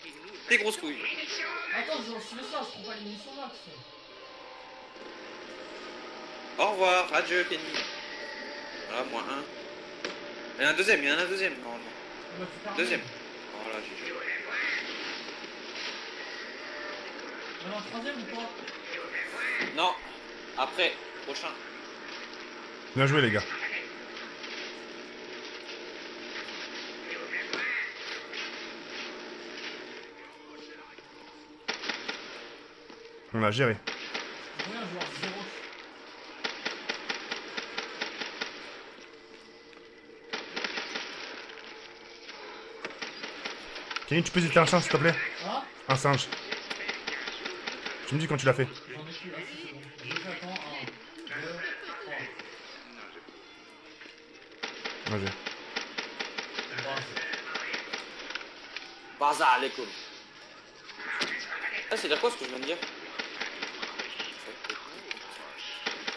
Tes grosses couilles. Attends, je fais ça, je prends pas l'émission max. Au revoir, adieu, Kenny. Voilà, moins un. Il y en a un deuxième, normalement. Bah, tu perds. Deuxième. Voilà, GG. Il y en a un troisième ou pas? Non, après, prochain. Bien joué, les gars. On a géré. Rien, joueur zéro. Kenny, tu peux hésiter un singe, s'il te plaît? Ah, Un singe. Tu me dis quand tu l'as fait. j'en ai plus, là, c'est bon. J'attends 1, 2, 3. Vas-y. Bazar, les couilles. Ah, c'est dire quoi ce que je viens de dire?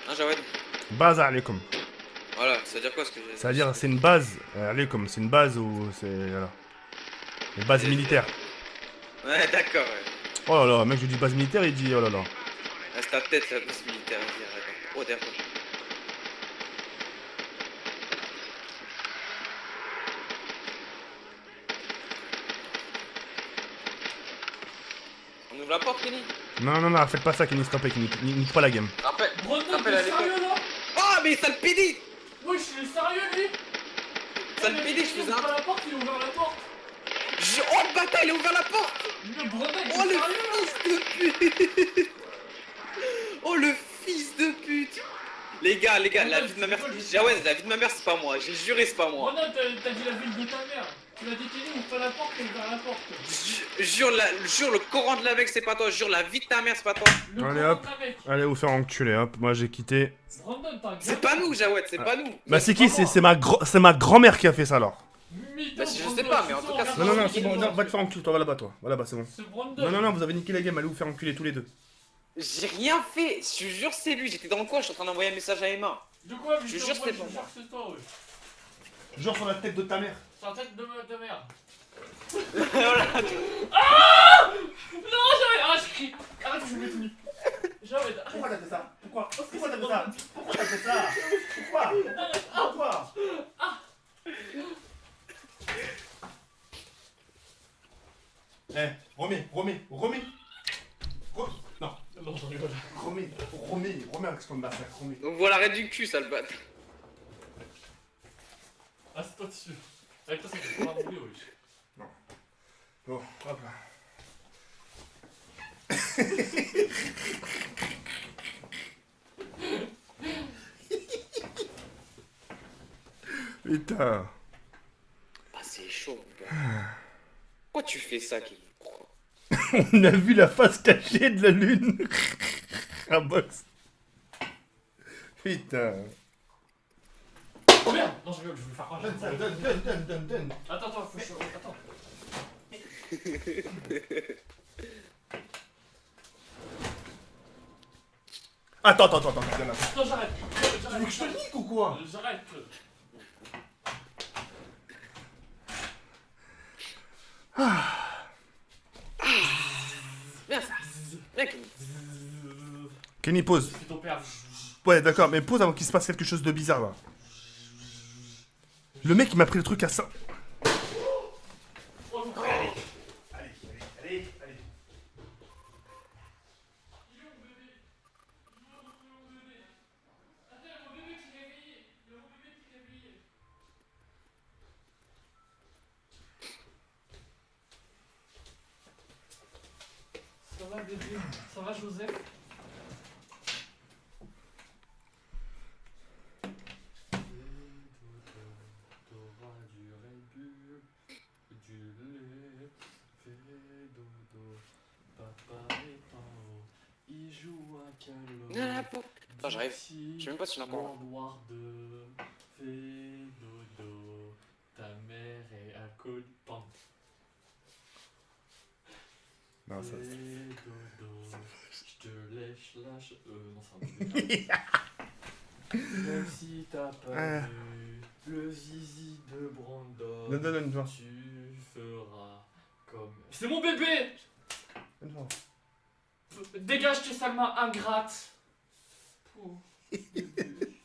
Hein, Jawed? Baz alaikum. Voilà, ça veut dire quoi ce que j'ai dit? Ça veut dire c'est une base. Allez, comme c'est une base ou c'est. Voilà. Une base militaire. Ouais, d'accord, ouais. Oh là là, mec, je dis base militaire, il dit oh là là. Ah, c'est ta tête, la base militaire, vas-y, arrête. Oh, derrière toi. On ouvre la porte, Kenny? Non, non, non, faites pas ça, Kenny, stoppez, Kenny. Nique pas la game. Rappelle, Brandon, rappelle à t'es l'époque. sérieux là? Oh, mais sale pédé! Wesh, il est sérieux lui? Sale pédé, je faisais un. la porte, il a ouvert la porte. Oh, le bâtard, il a ouvert la porte! Le Brandon, il est Oh, le sérieux? fils de pute! Oh, le fils de pute! Les gars, la vie de ma mère. Jawed, la vie de ma mère, c'est pas moi. J'ai juré, c'est pas moi. Brandon, t'as dit la ville de ta mère. Tu l'as dit Kenny, ouvre pas la porte, il a ouvert la porte. Jure le Coran de la mec, c'est pas toi. Jure la vie de ta mère, c'est pas toi. Le Allez, courant hop. de la mec. Allez vous faire enculer, hop. Moi j'ai quitté. Brandon, t'as un C'est pas nous, Jawed, c'est pas nous. Bah c'est qui? C'est ma grand-mère qui a fait ça alors. Mytho, Bah, je Brandon, sais pas, mais en c'est tout ça, cas, regarde Non, non, non, la c'est bon, vidéo. non, va te faire enculer, toi, va là-bas, toi. Va là-bas, c'est bon. C'est Brandon. Non, non, non, vous avez niqué la game, allez vous faire enculer tous les deux. J'ai rien fait. Je te jure, c'est lui. J'étais dans le coin, je suis en train d'envoyer un message à Emma. De quoi, Je Mytho? jure, Moi, c'est je pas jure moi. que c'est toi, ouais. Genre sur la tête de ta mère. C'est la tête de merde. Voilà. Non, j'arrête. Ah, je crie. Arrête, je vais tenir. J'arrête. Pourquoi t'as fait ça? Pourquoi t'as fait ça? Pourquoi t'as fait ça? Pourquoi? Pourquoi? Eh, remets. Non, Non, j'en rigole. remets avec ce qu'on va faire, remets. Donc voilà, arrête du cul, sale bat. Ah, c'est toi dessus. Avec toi, ça fait pas rouler, wesh. Bon, hop là. Putain. Ah, c'est chaud, mon gars. Pourquoi tu fais ça, Kenny? Pourquoi? On a vu la face cachée de la lune. Un box. Putain. Oh merde! Non, je rigole, je vais le faire croire. Donne. Attends, faut que je. Attends. Attends. Non, j'arrête. Tu veux que je te nique ou quoi? J'arrête. Viens, viens, Kenny. Kenny, pause. C'est ton père. Ouais, d'accord, mais pause avant qu'il se passe quelque chose de bizarre là. Le mec il m'a pris le truc à ça. Oh, non. Allez. Ça va, bébé? Ça va, Joseph? T'auras du Red Bull, du lait, fais dodo, papa est en haut, il joue à Viens là, Calo. Attends, j'arrive. Je sais même pas si j'en ai encore. World War 2, fais dodo, ta mère est alcoolique. Pardon. Non, ça. Fais dodo, je te lèche non, c'est un peu même si t'as pas vu le zizi de Brandon, Donne. tu feras comme... C'est mon bébé! Dégage tes sales mains ingrates! Oh, bébé.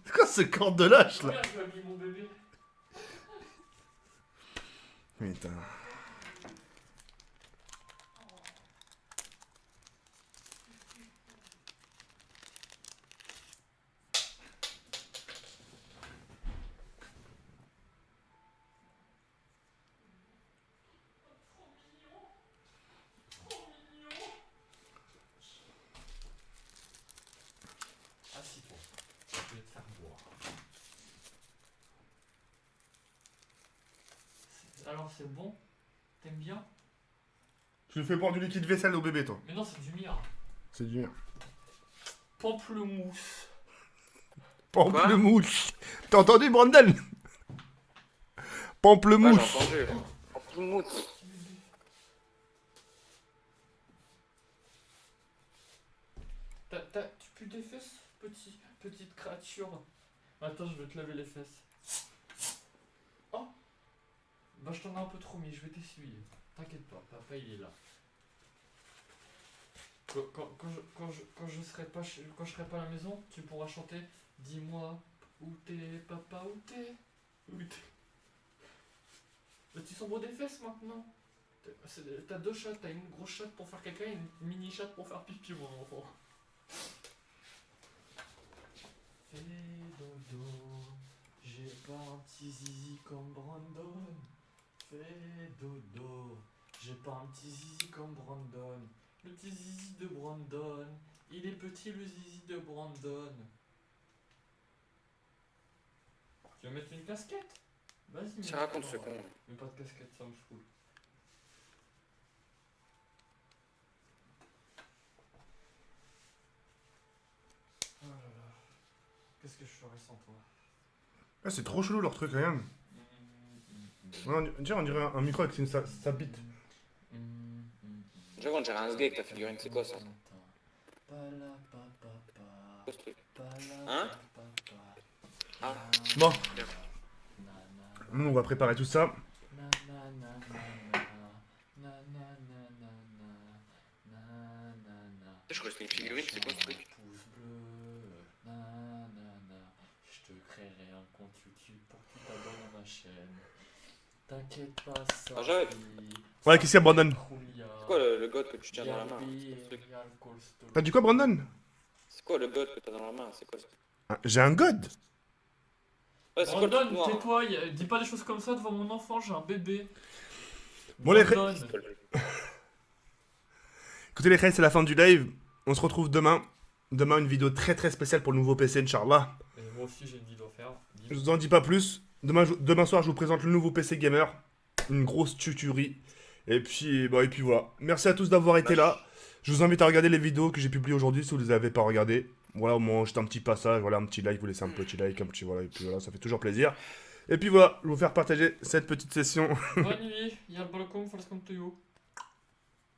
C'est quoi ce corps de lâche là? Regarde, je vais habiller mon bébé. Putain. Assis-toi, je vais te faire boire. Alors c'est bon? T'aimes bien? Tu lui fais boire du liquide vaisselle au bébé toi. Mais non, c'est du mire. C'est dur. Pamplemousse. Pamplemousse. T'as entendu Brandon? Ouais, Pamplemousse. j'ai entendu. Pamplemousse. Tu peux des fesses, petite créature? Attends, je vais te laver les fesses. Oh. Bah, je t'en ai un peu trop mis, je vais t'essuyer. T'inquiète pas, papa il est là. Quand je serai pas quand je serai pas à la maison, tu pourras chanter dis-moi où t'es, papa, où t'es. Où t'es. Mais tu sombres des fesses maintenant. T'as deux chattes, t'as une grosse chatte pour faire caca et une mini chatte pour faire pipi, mon enfant. Fais dodo, j'ai pas un petit zizi comme Brandon. Fais dodo, j'ai pas un petit zizi comme Brandon. Le petit zizi de Brandon, il est petit le zizi de Brandon. Tu veux mettre une casquette? Vas-y. Ça raconte ce con. Mais pas de casquette, ça me saoule. Oh là là. Qu'est-ce que je ferais sans toi? Ah, c'est trop chelou leur truc, regarde. Ouais, on dirait un micro avec sa bite. Je on dirait un sgeg, ta figurine, c'est quoi ça? Quoi ce truc? Hein? Ah. Bon. Nous, on va préparer tout ça. Je crois que c'est une figurine, c'est quoi ce truc? Pouce bleu, je te créerai un compte YouTube pour que tu t'abonnes à ma chaîne. T'inquiète pas, ça. Ah, j'arrête. Ouais, qu'est-ce qu'il y a, Brandon? C'est quoi le god que tu tiens dans la main? T'as dit quoi, Brandon? C'est quoi le god que t'as dans la main? C'est quoi ça? Ah, j'ai un god. Ouais, c'est quoi le truc Brandon, noir? tais-toi, dis pas des choses comme ça devant mon enfant, j'ai un bébé. Bon, les Brandon. Écoutez les frères, c'est la fin du live. On se retrouve demain. Demain, une vidéo très très spéciale pour le nouveau PC, Inch'Allah. Et moi aussi j'ai une vidéo à faire. Je vous en dis pas plus. Demain soir, je vous présente le nouveau PC Gamer. Une grosse tuerie. Et puis voilà. Merci à tous d'avoir été là. Je vous invite à regarder les vidéos que j'ai publiées aujourd'hui si vous les avez pas regardées. Voilà, au moins, juste un petit passage, voilà, un petit like, vous laissez un petit like, un petit voilà, et puis voilà, ça fait toujours plaisir. Et puis voilà, je vais vous faire partager cette petite session. Bonne nuit, y'a le balcon, faut come to you.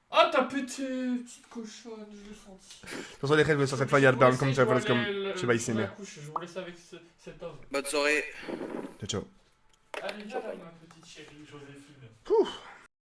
Ah, t'as pété, petite cochonne, je l'ai senti. De toute façon, les frères, je vais sur cette fois, il y a le barn comme ça, comme je vais ici, mais. Je vous laisse avec cet homme. Bonne soirée. Ciao, ciao. Allez, viens là, ma petite chérie Joséphine. Pouf.